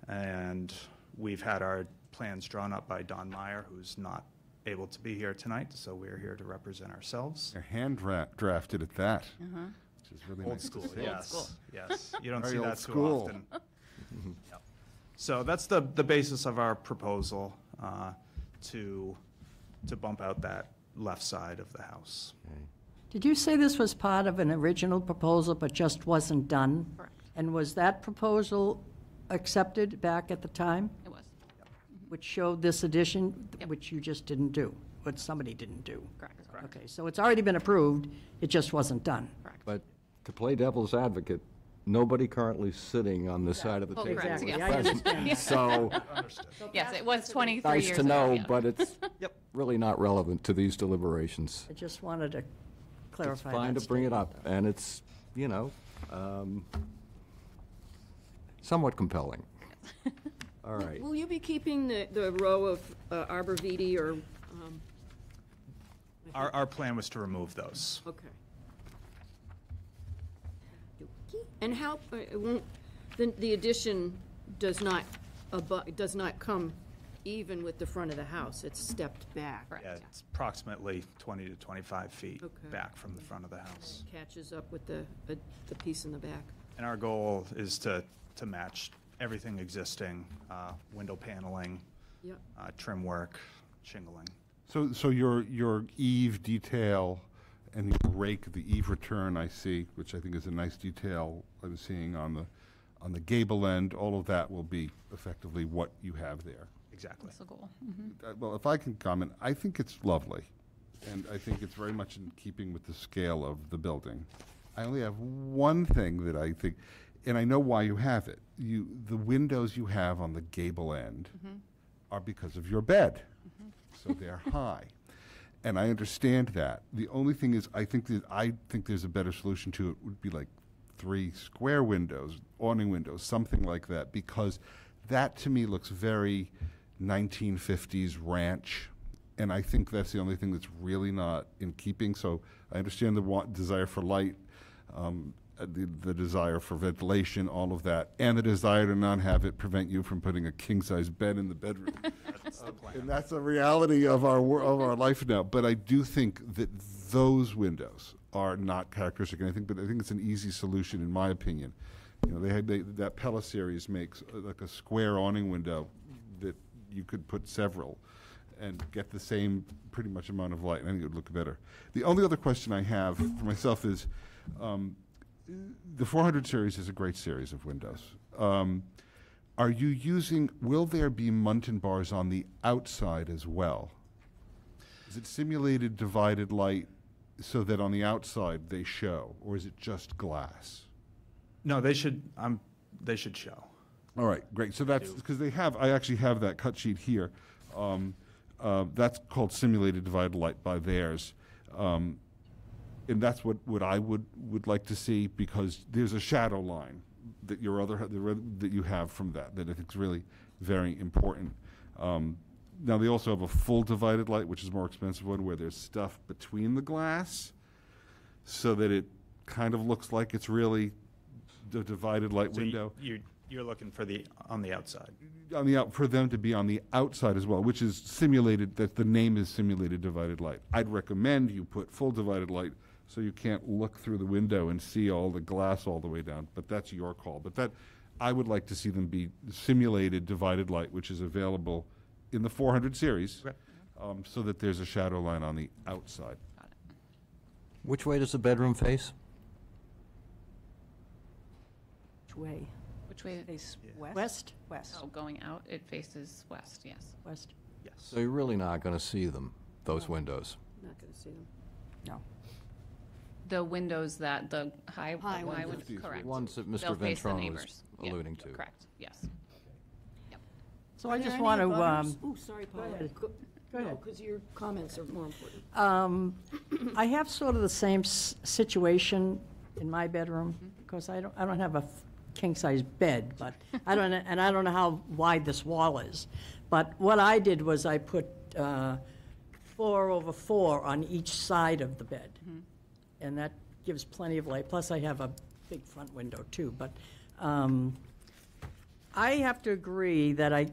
And we've had our plans drawn up by Don Meyer, who's not able to be here tonight, so we're here to represent ourselves. They're hand drafted at that, which is really Old nice school, to see. yes, yes. You don't Very see old that too school. often. Yep. So that's the basis of our proposal, to bump out that left side of the house. Did you say this was part of an original proposal but just wasn't done? Correct. And was that proposal accepted back at the time, It was. which showed this addition, Yep. which you just didn't do, what somebody didn't do? Correct. Okay, so it's already been approved, it just wasn't done. Correct. But to play devil's advocate, nobody currently sitting on this side of the Well, table. correct, is yes. I present. understand. So, Understood. Yes, it was 23 nice years to ago. know, yeah. but it's really not relevant to these deliberations. I just wanted to It's clarify that. fine to bring it up, statement, and it's, somewhat compelling. All right. Will you be keeping the row of arborvitae or, Our plan was to remove those. okay. And how, it won't, the addition does not come even with the front of the house, it's stepped back. Correct, Yeah, yeah. it's approximately 20 to 25 feet Okay. back from the front of the house. Catches up with the piece in the back. And our goal is to match everything existing, window paneling, Yep. trim work, shingling. So your eave detail and your rake, the eave return I see, which I think is a nice detail I'm seeing on the gable end, all of that will be effectively what you have there. Exactly. That's the goal. Well, if I can comment, I think it's lovely, and I think it's very much in keeping with the scale of the building. I only have one thing that I think, and I know why you have it. The windows you have on the gable end are because of your bed, so they're high, and I understand that. The only thing is, I think there's a better solution to it. Would be like 3 square windows, awning windows, something like that, because that to me looks very 1950s ranch, and I think that's the only thing that's really not in keeping. So I understand the desire for light, the desire for ventilation, all of that, and the desire to not have it prevent you from putting a king-size bed in the bedroom. That's the plan. And that's a reality of our life now. But I do think that those windows are not characteristic, and I think it's an easy solution in my opinion. You know, that Pella series makes like a square awning window that you could put several and get the same pretty much amount of light, and I think it would look better. The only other question I have for myself is, the 400 series is a great series of windows. Will there be Muntin bars on the outside as well? Is it simulated divided light so that on the outside they show, or is it just glass? No, they should show. All right, great. So that's because I actually have that cut sheet here. That's called simulated divided light by theirs. And that's what I would like to see, because there's a shadow line that that you have from that I think is really very important. Now they also have a full divided light, which is a more expensive one, where there's stuff between the glass, so that it kind of looks like it's really the divided light So window. you're looking for on the outside. For them to be on the outside as well, which is simulated, that the name is simulated divided light. I'd recommend you put full divided light so you can't look through the window and see all the glass all the way down, but that's your call. But I would like to see them be simulated divided light, which is available in the 400 series, so that there's a shadow line on the outside. Which way does the bedroom face? Which way? Which way? Face Yeah. west? West? West. Oh, going out, it faces west, yes. West. Yes. So you're really not going to see them, those windows? Not going to see them. No. The windows that the high High ones, windows. correct. Ones that They'll Mr. face the Ventrone was neighbors. Yeah, alluding to. Correct, yes. So Are I there just any want to, abutters? Oh, sorry, Paula. ahead. Go Go ahead. because your comments are more important. I have sort of the same situation in my bedroom, because I don't have a king-size bed, but I don't know how wide this wall is. But what I did was I put 4/4 on each side of the bed. And that gives plenty of light. Plus, I have a big front window, too. But I have to agree that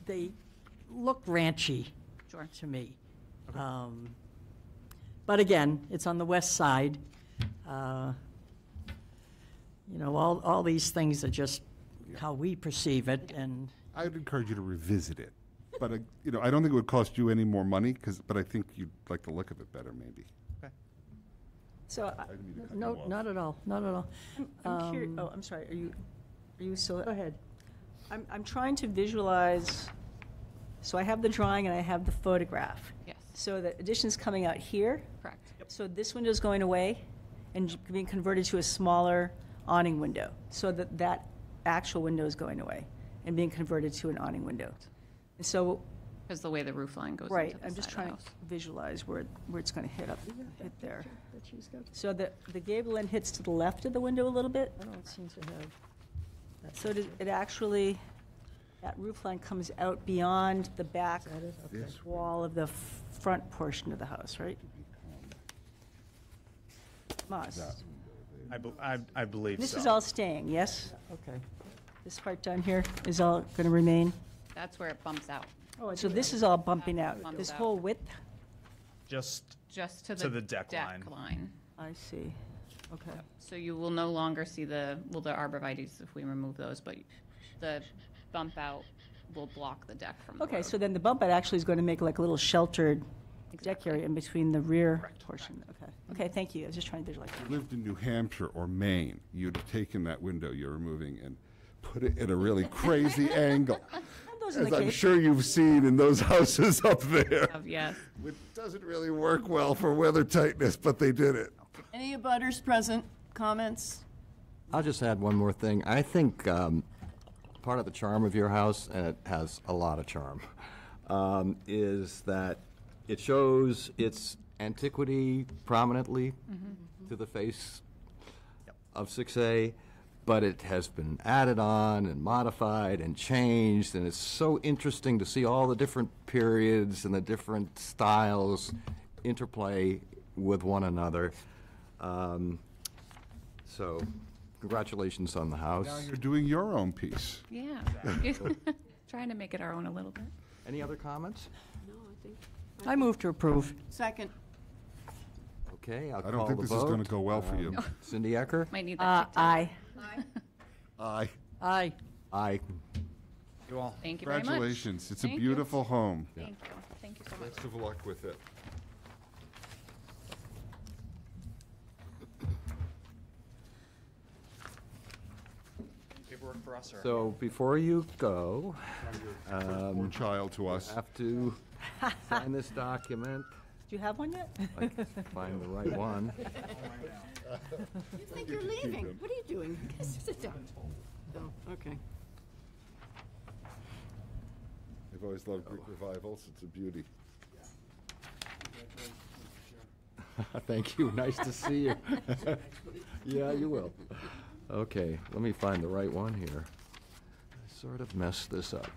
they look ranchy Sure. to me. But again, it's on the west side. You know, all these things are just how we perceive it, and I would encourage you to revisit it. But, you know, I don't think it would cost you any more money, but I think you'd like the look of it better, maybe. so, didn't mean to cut no, you off. not at all, not at all. I'm curious, oh, I'm sorry, are you still? Go ahead. I'm trying to visualize, so I have the drawing and I have the photograph. Yes, So the addition's coming out here, correct. so this window's going away and being converted to a smaller awning window, so that actual window is going away and being converted to an awning window. And so, Because the way the roof line goes right, into the I'm just side trying of to the house. visualize where it's going to hit there. So the gable end hits to the left of the window a little bit? I don't seem to have. So it actually, that roof line comes out beyond the back This wall of the front portion of the house, right? Must. I believe This so. is all staying, yes? Okay. This part down here is all going to remain? That's where it bumps out, So this is all bumping out, Bumps this out. whole width? Just just to To the the deck line. I see, okay. So you will no longer see the arborvitaes if we remove those, but the bump out will block the deck from the Okay, road. so then the bump out actually is going to make like a little sheltered deck Exactly. area in between the rear portion, okay. Okay, thank you, I was just trying to visualize. If you lived in New Hampshire or Maine, you'd have taken that window you're removing and put it at a really crazy angle. Those in As the I'm Cape. sure you've seen in those houses up there. Yes. It doesn't really work well for weather tightness, but they did it. Any abutters present? Comments? I'll just add one more thing. I think part of the charm of your house, and it has a lot of charm, is that it shows its antiquity prominently to the face of 6A, but it has been added on and modified and changed, and it's so interesting to see all the different periods and the different styles interplay with one another. So, congratulations on the house. Now you're doing your own piece. Yeah. Trying to make it our own a little bit. Any other comments? No, I think. I move to approve. Second. Okay, I'll I call don't think the this is going vote. to go well for you. Cindy Ecker? Might need that. Aye. Aye. Aye. Aye. You all. Thank you very much. Congratulations. It's a Thank you. beautiful home. Thank you. Thank you so much. Best of luck with it. Paperwork for us, or? So before you go, Poor child to us. have to sign this document. Do you have one yet? I can find the right one. You think you're leaving? What are you doing? Sit down. Oh, okay. I've always loved Greek revivals. It's a beauty. Thank you, nice to see you. Yeah, you will. Okay, let me find the right one here. I sort of messed this up.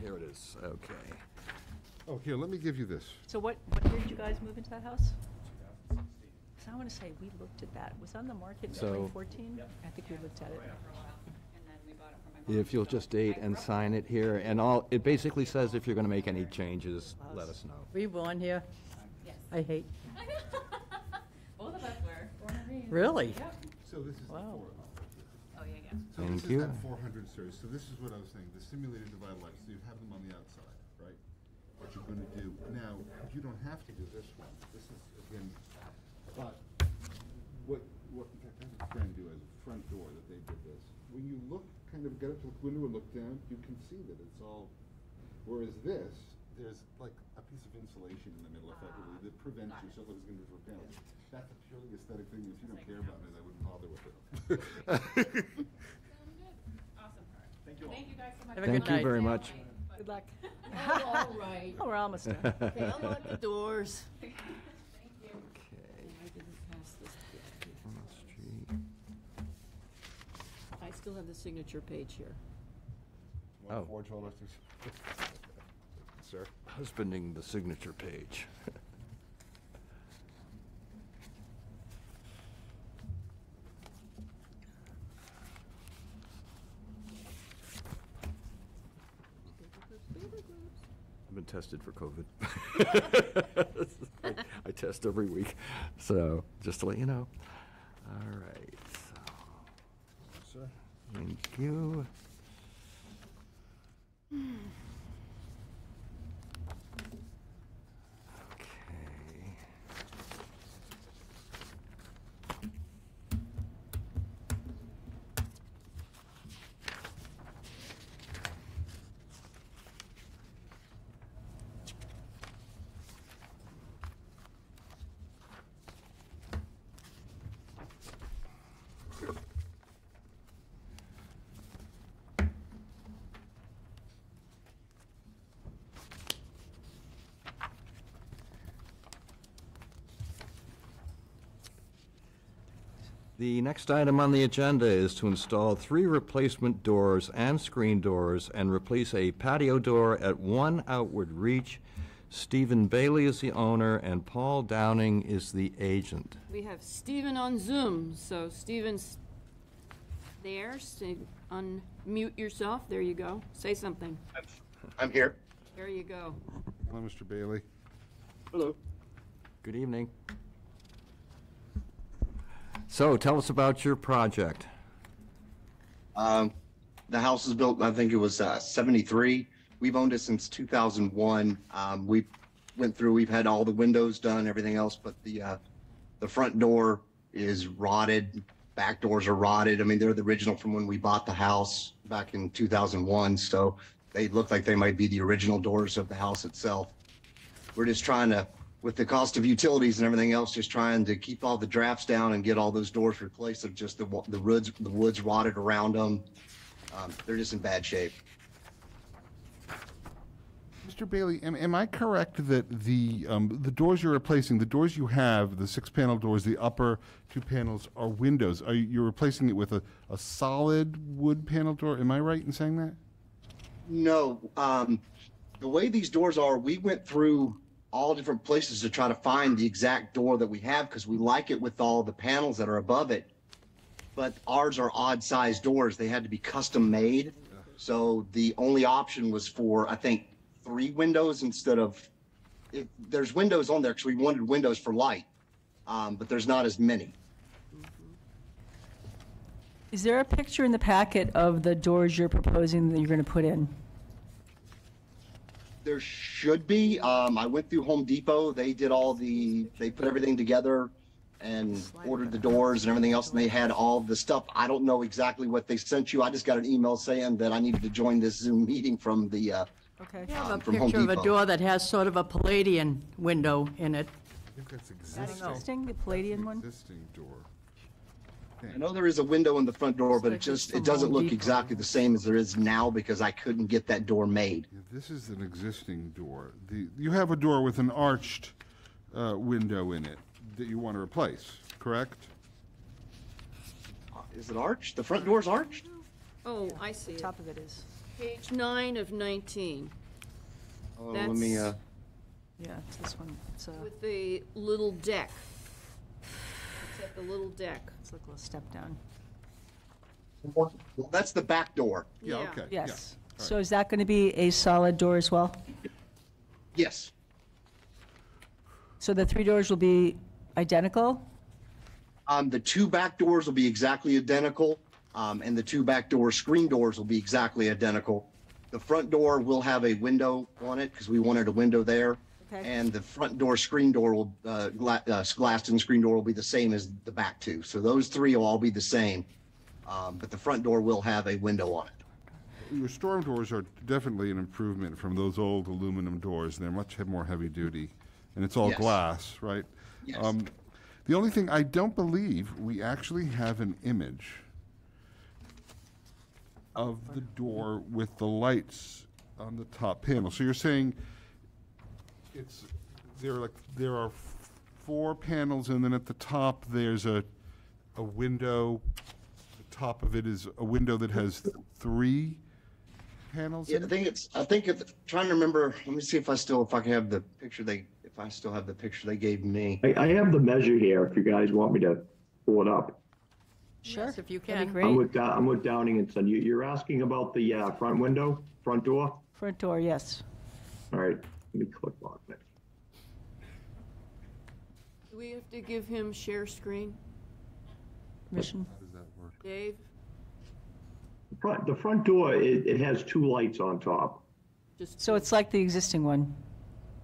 Here it is, okay. Oh, here, let me give you this. So what year did you guys move into that house? 'Cause I want to say, we looked at that. Was it on the market in So- 2014? I think we looked at it. If you'll just date and sign it here, and it basically says if you're gonna make any changes, let us know. Were you born here? Yes. I hate. Both of us were born and raised. Really? So this is Wow. Oh, yeah. So Thank this is you. that 400 series. So this is what I was saying, the simulated divided light. So you have them on the outside, right? What you're going to do. Now, you don't have to do this one. This is, again, but what in fact, I have a friend who has a front door that they did this. When you look, kind of get up to the window and look down, you can see that it's all Whereas this, there's like a piece of insulation in the middle effectively that prevents you, so it's going to be panels. That's a purely aesthetic thing. If you don't care about it, I wouldn't bother with it. Awesome. Thank you all. Thank you guys so much. Have a Thank good you night. very much. Good luck. Oh, all right. Oh, we're almost done. Okay, unlock the doors. Okay. I didn't pass this yet. Street. I still have the signature page here. Oh. Forge all of this. Sir? Husbanding the signature page. I've been tested for COVID. I test every week, so just to let you know. All right. So, Sir? thank you. Okay. The next item on the agenda is to install 3 replacement doors and screen doors and replace a patio door at 1 Outward Reach. Stephen Bailey is the owner and Paul Downing is the agent. We have Stephen on Zoom, so Stephen's there. Unmute yourself. There you go. Say something. I'm here. There you go. Hello, Mr. Bailey. Hello. Good evening. So tell us about your project. The house was built, I think it was 73. We've owned it since 2001. We went through, we've had all the windows done, everything else, but the front door is rotted. Back doors are rotted. I mean, they're the original from when we bought the house back in 2001. So they look like they might be the original doors of the house itself. We're just trying to, with the cost of utilities and everything else, just trying to keep all the drafts down and get all those doors replaced. Of just the woods rotted around them. They're just in bad shape. Mr. Bailey, am I correct that the doors you're replacing, the doors you have, the 6-panel doors, the upper 2 panels are windows? You're replacing it with a solid wood panel door? Am I right in saying that? No, the way these doors are, we went through all different places to try to find the exact door that we have because we like it with all the panels that are above it. But ours are odd sized doors. They had to be custom made. So the only option was for, I think, 3 windows instead of, there's windows on there because we wanted windows for light, but there's not as many. Is there a picture in the packet of the doors you're proposing that you're going to put in? There should be. I went through Home Depot. They did they put everything together and ordered the doors and everything else, and they had all the stuff. I don't know exactly what they sent you. I just got an email saying that I needed to join this Zoom meeting from the Okay. You have a from Home picture of a Depot. door that has sort of a Palladian window in it. I think that's That's existing. interesting, the Palladian one? Existing door. I know there is a window in the front door, but Looks like it's it from doesn't Home look Depot. exactly the same as there is now because I couldn't get that door made. Yeah, this is an existing door. You have a door with an arched window in it that you want to replace, correct? Is it arched? The front door's arched? Oh, I see it. Top of it is. Page 9 of 19, Oh, let me. That's- Yeah, it's this one. It's with the little deck. It's at the little deck. like a little step down. Well, that's the back door. Yeah, Yeah. okay. Yes. Yeah. So is that going to be a solid door as well? Yes. So the 3 doors will be identical? The 2 back doors will be exactly identical, and the 2 back door screen doors will be exactly identical. The front door will have a window on it because we wanted a window there. Okay. And the front door screen door will, glassed in screen door will be the same as the back 2. So those 3 will all be the same. But the front door will have a window on it. Your storm doors are definitely an improvement from those old aluminum doors. They're much more heavy duty, and it's all Yes. glass, right? Yes. The only thing, I don't believe we actually have an image of the door with the lights on the top panel. So you're saying there are 4 panels, and then at the top there's a window. The top of it is a window that has 3 panels Yeah, in it? I think it's trying to remember. Let me see if I can have the picture if I still have the picture they gave me. I have the measure here if you guys want me to pull it up. Sure. Yes, if you That'd be can. great. I'm with Downing and Son. You're asking about the front window, front door? Front door, yes. All right, let me click on it. Do we have to give him share screen? Permission. How does that work? Dave? The front door, it has 2 lights on top. Just So it's like the existing one.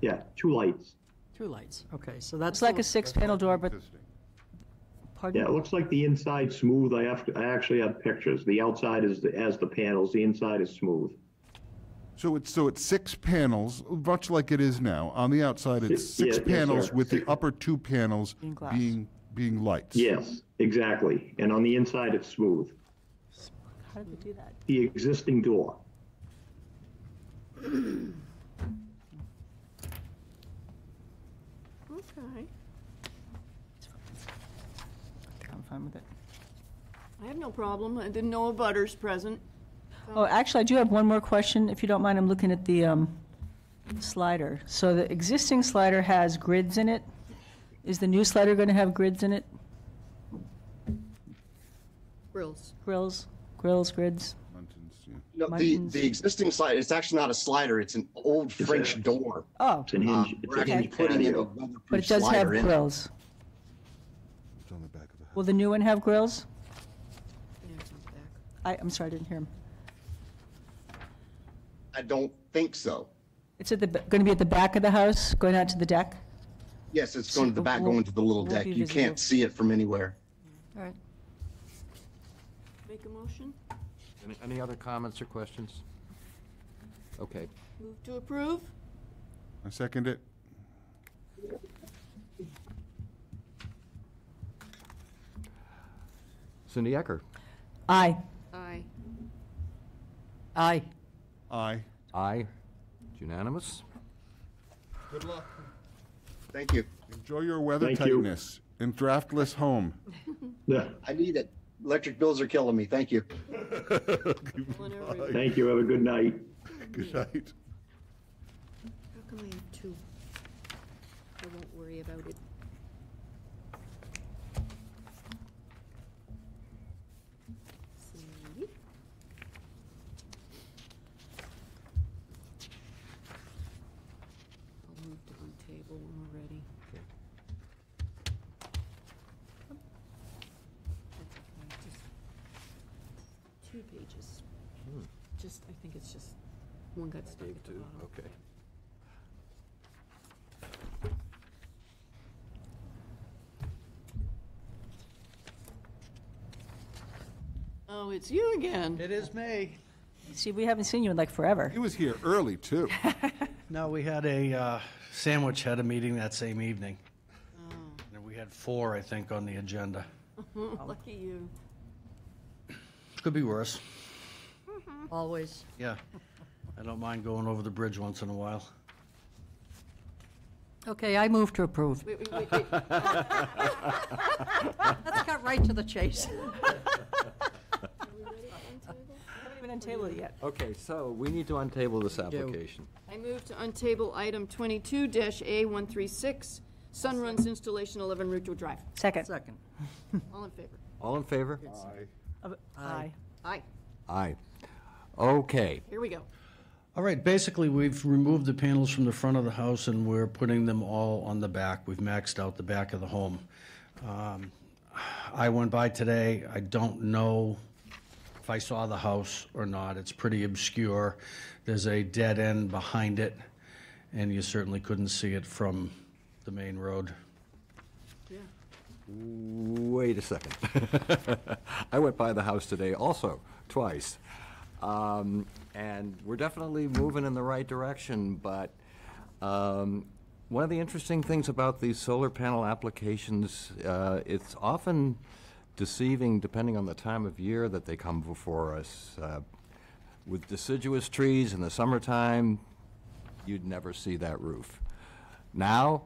Yeah, 2 lights. 2 lights, okay, so that's. It's like a 6-panel door, but, Existing. pardon? Yeah, it looks like the inside smooth. I actually have pictures. The outside has the panels, the inside is smooth. So it's 6 panels, much like it is now. On the outside, it's 6 Yes, panels sir. with the upper 2 panels Being glass. being lights. Yes, exactly. And on the inside, it's smooth. How did they do that? The existing door. Okay. I'm fine with it. I have no problem. I didn't know a butter's present. Oh, actually, I do have one more question, if you don't mind. I'm looking at the slider. So the existing slider has grids in it. Is the new slider going to have grids in it? Grills. Grills, grids? Muntins, yeah. No, Muntins. the existing slider, it's actually not a slider, it's an old French door. Oh, It's an hinge, We're it's a actually hinge putting in a patio. weatherproof but it does have slider in it. grills. It's on the back of the house. Will the new one have grills? Yeah, it's on the back. I'm sorry, I didn't hear him. I don't think so. It's going to be at the back of the house, going out to the deck? Yes, it's going to the So back, it won't- going to the little won't deck. be You visible. can't see it from anywhere. All right. Make a motion? Any other comments or questions? Okay. Move to approve? I second it. Cindy Ecker? Aye. Aye. Aye. Aye. Aye. It's unanimous. Good luck. Thank you. Enjoy your weather Thank you. tightness and draftless home. Yeah, I need it. Electric bills are killing me. Thank you. Whenever. thank you. Have a good night. Good night. How come I have 2? I won't worry about it. See? I'll move to untable when we're ready. Okay. That's okay, just 2 pages. Just, I think it's just, one got stuck Dave at the too? bottom. Okay. Oh, it's you again. It is me. See, we haven't seen you in like forever. He was here early, too. No, we had a sandwich had a meeting that same evening. And we had 4, I think, on the agenda. Lucky you. Could be worse. Always. Yeah. I don't mind going over the bridge once in a while. Okay, I move to approve. Wait. Let's cut right to the chase. I haven't even untabled it yet. Okay, so we need to untable this application. I move to untable item 22-A136, Sunruns Installation 11 Route Drive. Second. Second. All in favor? All in favor? Aye. Aye. Aye. Okay. Here we go. All right, basically, we've removed the panels from the front of the house and we're putting them all on the back. We've maxed out the back of the home. I went by today. I don't know if I saw the house or not. It's pretty obscure. There's a dead end behind it, and you certainly couldn't see it from the main road. Yeah. Wait a second. I went by the house today also, twice. And we're definitely moving in the right direction, but one of the interesting things about these solar panel applications, it's often deceiving depending on the time of year that they come before us. With deciduous trees in the summertime, you'd never see that roof. Now,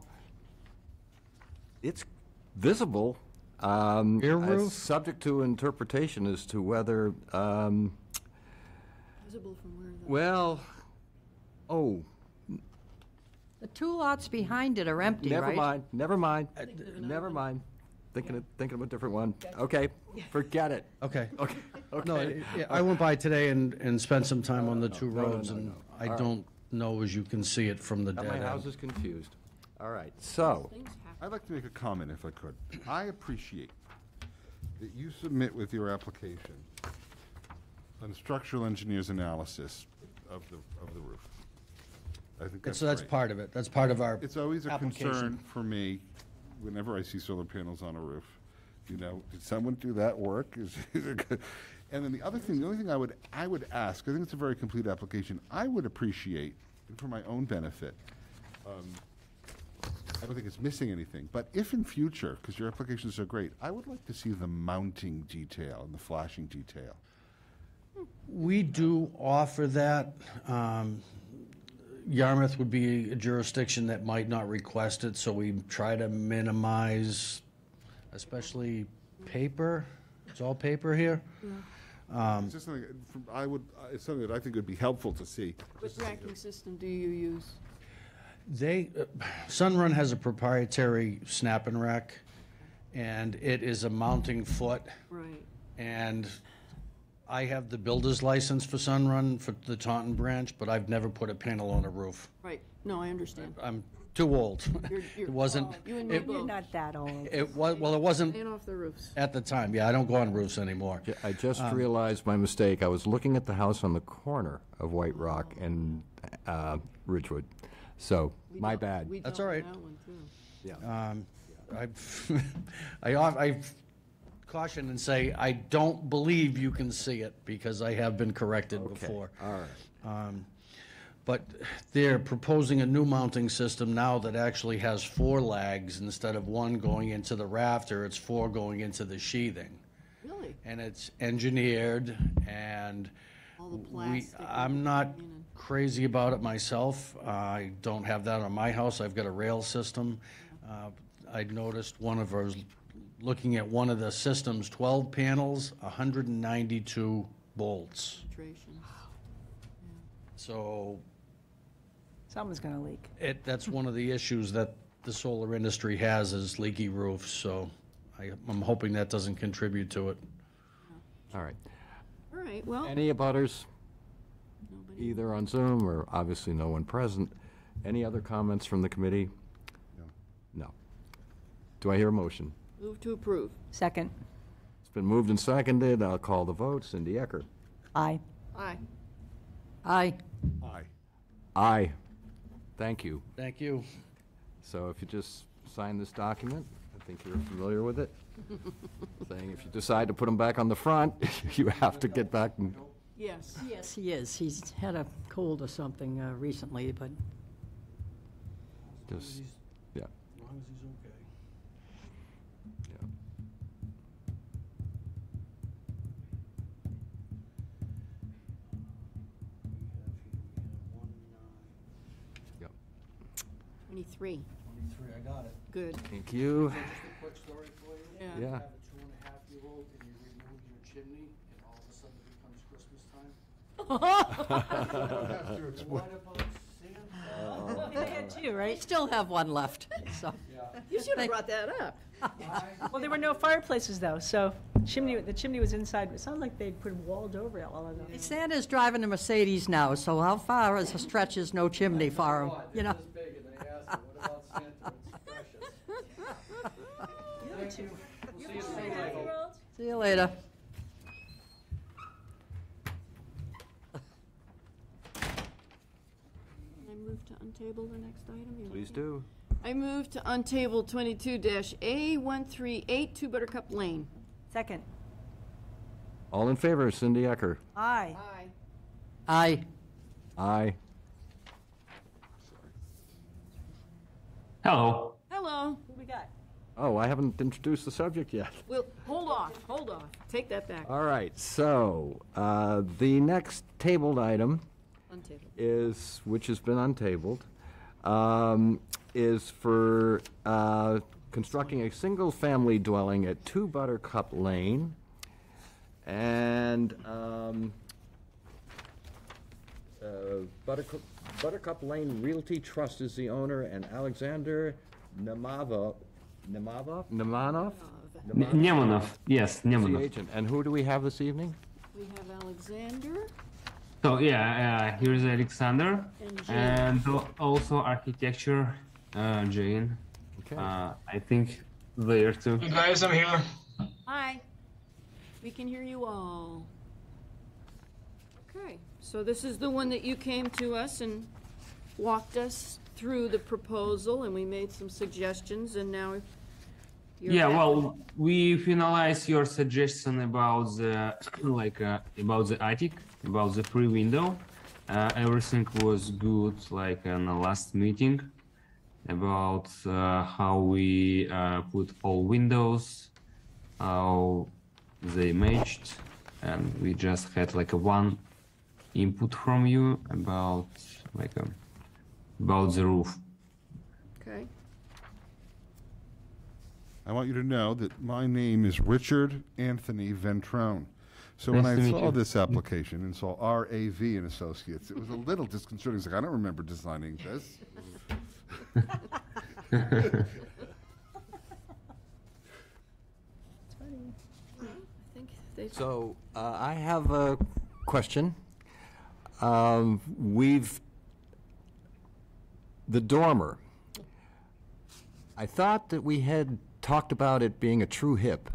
it's visible. Rear It's roof? subject to interpretation as to whether, Visible from where the... well, oh, The two lots behind it are empty, right? never mind. Thinking of a different one. Okay, forget it. Okay. Okay. No, Okay. I went by today and spent some time on the two no, roads, no, and no. I All right. don't know as you can see it from the Now dead my end. house is confused. All right, so, I'd like to make a comment if I could. I appreciate that you submit with your application a structural engineer's analysis of the roof. I think that's So that's great. part of it. That's part of our It's always a application. concern for me whenever I see solar panels on a roof. You know, did someone do that work? Is it good? And then the only thing I would ask, I think it's a very complete application, I would appreciate, and for my own benefit, I don't think it's missing anything, but if in future, because your applications are great, I would like to see the mounting detail and the flashing detail. We do offer that. Yarmouth would be a jurisdiction that might not request it, so we try to minimize, especially paper. It's all paper here. It's just something, it's something that I think would be helpful to see. What racking system do you use? Sunrun has a proprietary snap and rack, and it is a mounting foot. Right. And I have the builder's license for Sunrun for the Taunton branch, but I've never put a panel on a roof. Right. No, I understand. I'm too old. You're- It wasn't, You and me it, both. You're not that old. it was, well, it wasn't Staying off the roofs. at the time. Yeah, I don't go on roofs anymore. I just realized my mistake. I was looking at the house on the corner of White Rock and Ridgewood. So, my bad. We That's dealt all with right. that one, too. I've caution and say, I don't believe you can see it, because I have been corrected before. All right. But they're proposing a new mounting system now that actually has 4 lags instead of 1 going into the rafter, it's 4 going into the sheathing. Really? And it's engineered, and All the plastic. I'm not crazy about it myself. I don't have that on my house. I've got a rail system. I noticed looking at one of the systems, 12 panels, 192 bolts. Filtration. So Something's going to leak. that's one of the issues that the solar industry has, is leaky roofs. So I'm hoping that doesn't contribute to it. All right. All right, well, Any abutters, nobody. either on Zoom or obviously no one present? Any other comments from the committee? No. Do I hear a motion? Move to approve. Second. It's been moved and seconded. I'll call the vote. Cindy Ecker. Aye. Aye. Aye. Aye. Aye. Thank you. Thank you. So if you just sign this document, I think you're familiar with it, saying if you decide to put them back on the front, you have to get back and, Yes. Yes, he is. He's had a cold or something recently, but just, yeah. As long as he's okay. Yeah. Yep. 23. 23, I got it. Good. Thank you. Just a quick story for you. Yeah. Yeah. You have a 2.5-year-old and you remove your chimney, and all of a sudden it becomes Christmas time. What about Santa? They had two, I right? still have one left, so. You should have brought that up. Well, there were no fireplaces, though, so the chimney was inside. It sounded like they'd put walled over all of them. Santa's driving a Mercedes now, so how far is a stretch is no chimney for him, you know? This big, and they asked me, what about Santa? It's precious. Thank you. We'll see you soon, I hope. See you later. I move to untable the next item. You Please okay? do. I move to untable 22-A138 2 Buttercup Lane. Second. All in favor, Cindy Ecker. Aye. Aye. Aye. Aye. Hello. Hello. Who we got? Oh, I haven't introduced the subject yet. Well, hold off. Take that back. All right, so the next tabled item Untabled. is, which has been untabled, is for constructing a single-family dwelling at 2 Buttercup Lane. And Buttercup Lane Realty Trust is the owner, and Alexander Nemanov? Nemanov, yes, Is the Nemanov. agent. And who do we have this evening? We have Alexander. So yeah, here's Alexander, And Jane. and also architecture, Jane. Okay. I think there too. Hey guys, I'm here. Hi. We can hear you all. Okay, so this is the one that you came to us and walked us through the proposal, and we made some suggestions, and now you're Yeah, back. well, we finalized your suggestion about the about the attic, about the free window. Everything was good, like in the last meeting, about how we put all windows, how they matched, and we just had like a one input from you about about the roof. Okay. I want you to know that my name is Richard Anthony Ventrone. So when Nice to I meet saw you. this application and saw RAV and Associates, it was a little disconcerting. It's like, I don't remember designing this. I think they. So I have a question. The dormer. I thought that we had talked about it being a true hip.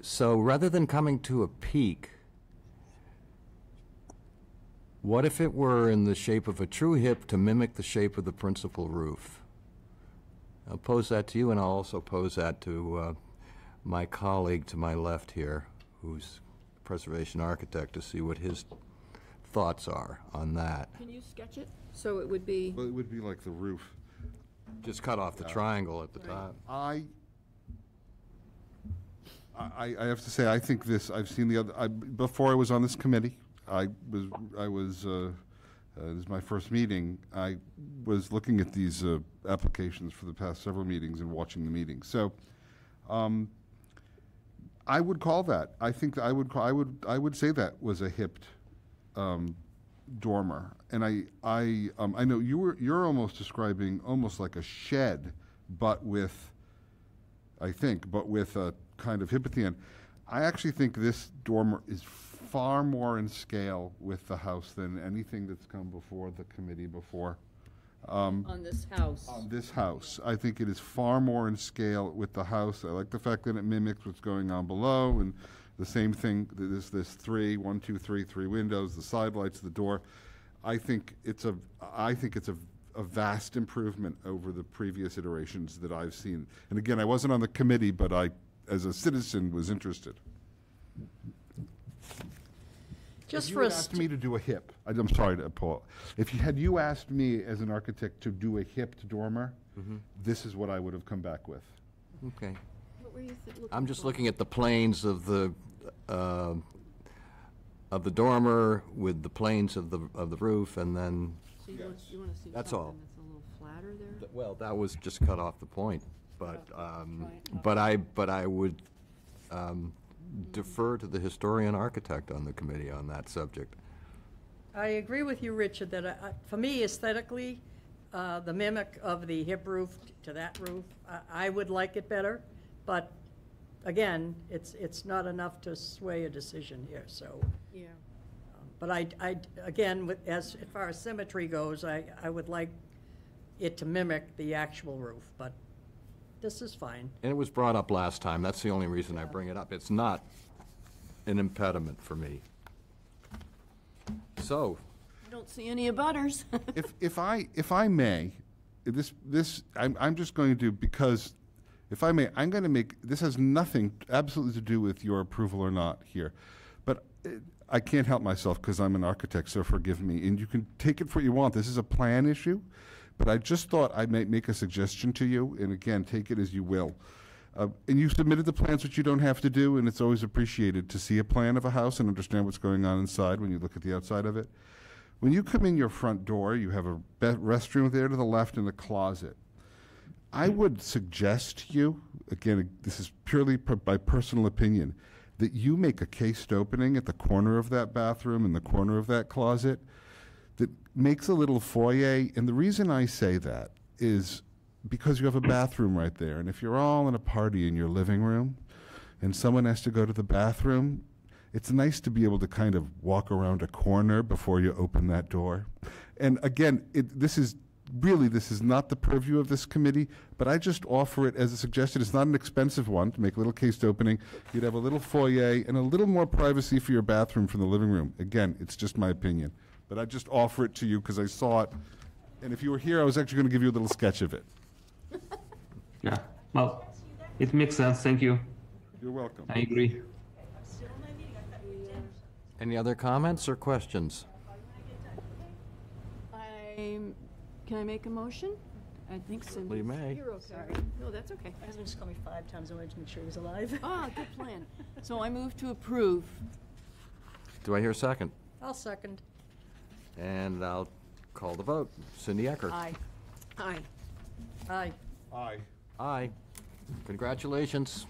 So rather than coming to a peak, what if it were in the shape of a true hip to mimic the shape of the principal roof? I'll pose that to you, and I'll also pose that to my colleague to my left here, who's a preservation architect, to see what his thoughts are on that. Can you sketch it? So it would be. Well, it would be like the roof. Just cut off the triangle at the top. I have to say, I think this, I've seen the other, before I was on this committee, this is my first meeting, I was looking at these applications for the past several meetings and watching the meetings. So, I would call that, I think that I would say that was a hipped dormer. And I know you're almost describing almost like a shed, but with a kind of hip at the end. I actually think this dormer is far more in scale with the house than anything that's come before the committee before. On this house. On this house. I think it is far more in scale with the house. I like the fact that it mimics what's going on below, and the same thing, this three windows, the side lights, the door. I think it's a vast improvement over the previous iterations that I've seen. And again, I wasn't on the committee, but I, as a citizen, was interested. Just if for you a had asked me to do a hip, I'm sorry, Paul. Had you asked me as an architect to do a hipped dormer, this is what I would have come back with. Okay. What were you looking I'm just for? looking at the planes of the dormer with the planes of the roof, and then, So you want to see That's something all. that's a little flatter there? well, that was just cut off the point. But I would defer to the historian architect on the committee on that subject. I agree with you, Richard, that for me aesthetically, the mimic of the hip roof to that roof, I would like it better. But again, it's not enough to sway a decision here, so. Yeah. But again, as far as symmetry goes, I would like it to mimic the actual roof, but this is fine. And it was brought up last time. That's the only reason I bring it up. It's not an impediment for me. So, I don't see any abutters. if I may, I'm just going to, because if I may, I'm going to make, this has nothing absolutely to do with your approval or not here, but I can't help myself because I'm an architect, so forgive me. And you can take it for what you want. This is a plan issue, but I just thought I might make a suggestion to you, and again, take it as you will. And you submitted the plans, which you don't have to do, and it's always appreciated to see a plan of a house and understand what's going on inside when you look at the outside of it. When you come in your front door, you have a restroom there to the left and a closet. I would suggest to you, again, this is purely by personal opinion, that you make a cased opening at the corner of that bathroom and the corner of that closet that makes a little foyer. And the reason I say that is because you have a bathroom right there. And if you're all in a party in your living room and someone has to go to the bathroom, it's nice to be able to kind of walk around a corner before you open that door. And again, this is not the purview of this committee, but I just offer it as a suggestion. It's not an expensive one to make a little cased opening. You'd have a little foyer and a little more privacy for your bathroom from the living room. Again, it's just my opinion. But I just offer it to you because I saw it. And if you were here, I was actually going to give you a little sketch of it. Yeah, well, it makes sense. Thank you. You're welcome. I agree. Any other comments or questions? Can I make a motion? I think so. You may. You're okay. Sorry. No, that's okay. My husband just called me 5 times. I wanted to make sure he was alive. Ah, good plan. So I move to approve. Do I hear a second? I'll second. And I'll call the vote. Cindy Ecker. Aye. Aye. Aye. Aye. Aye. Congratulations.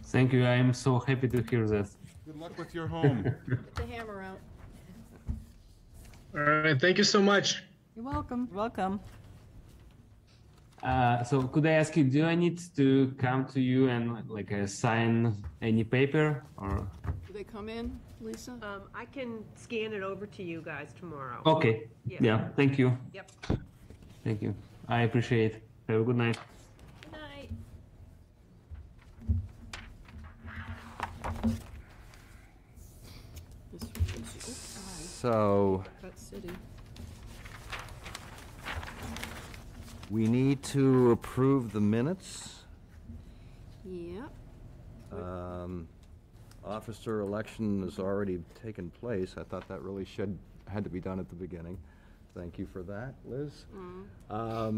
Thank you. I am so happy to hear that. Good luck with your home. Get the hammer out. All right, thank you so much. You're welcome. You're welcome. So could I ask you, do I need to come to you and sign any paper or? Do they come in, Lisa? I can scan it over to you guys tomorrow. Okay. Yeah. Thank you. Yep. Thank you. I appreciate it. Have a good night. Good night. So Cut City. we need to approve the minutes. Yep. Officer election has already taken place. I thought that really had to be done at the beginning. Thank you for that, Liz. Are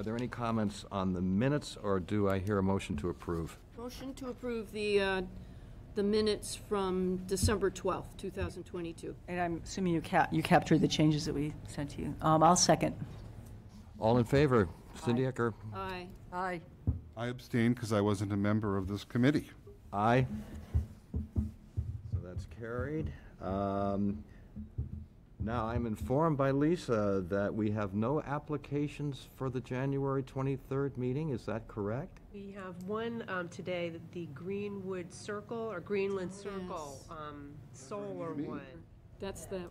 there any comments on the minutes, or do I hear a motion to approve? Motion to approve the minutes from December 12th, 2022. And I'm assuming you captured the changes that we sent to you. I'll second. All in favor? Cindy Ecker. Aye. Aye. I abstained because I wasn't a member of this committee. Aye. So that's carried. Now, I'm informed by Lisa that we have no applications for the January 23rd meeting. Is that correct? We have one today, the Greenwood Circle or Greenland Circle solar one. That's the.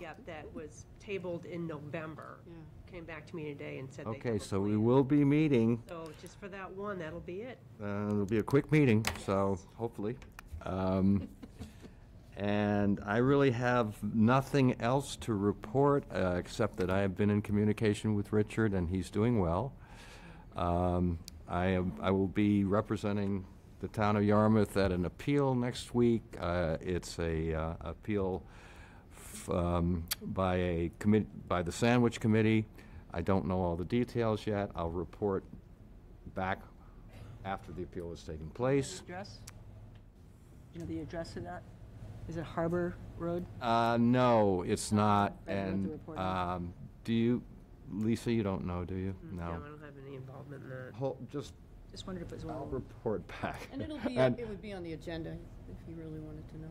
Yeah, that was tabled in November. Yeah. Came back to me today and said they Okay, have a so we plan. will be meeting. So just for that one, that'll be it. It'll be a quick meeting, so hopefully. And I really have nothing else to report, except that I have been in communication with Richard, and he's doing well. I will be representing the town of Yarmouth at an appeal next week. It's a appeal by the Sandwich Committee. I don't know all the details yet. I'll report back after the appeal has taken place. Address? You know the address of that? Is it Harbor Road? No, it's not. I don't know And the report. do you, Lisa, you don't know, do you? No, I don't have any involvement in that. Just wondered if it was one I'll of the. report back. And it'll be, And it would be on the agenda if you really wanted to know,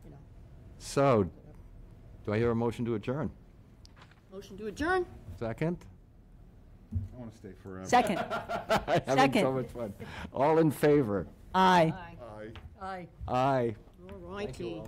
you know. so, do I hear a motion to adjourn? Motion to adjourn? Second? I want to stay forever. Second. I'm having Second. so much fun. All in favor? Aye. Aye. Aye. Aye. All righty.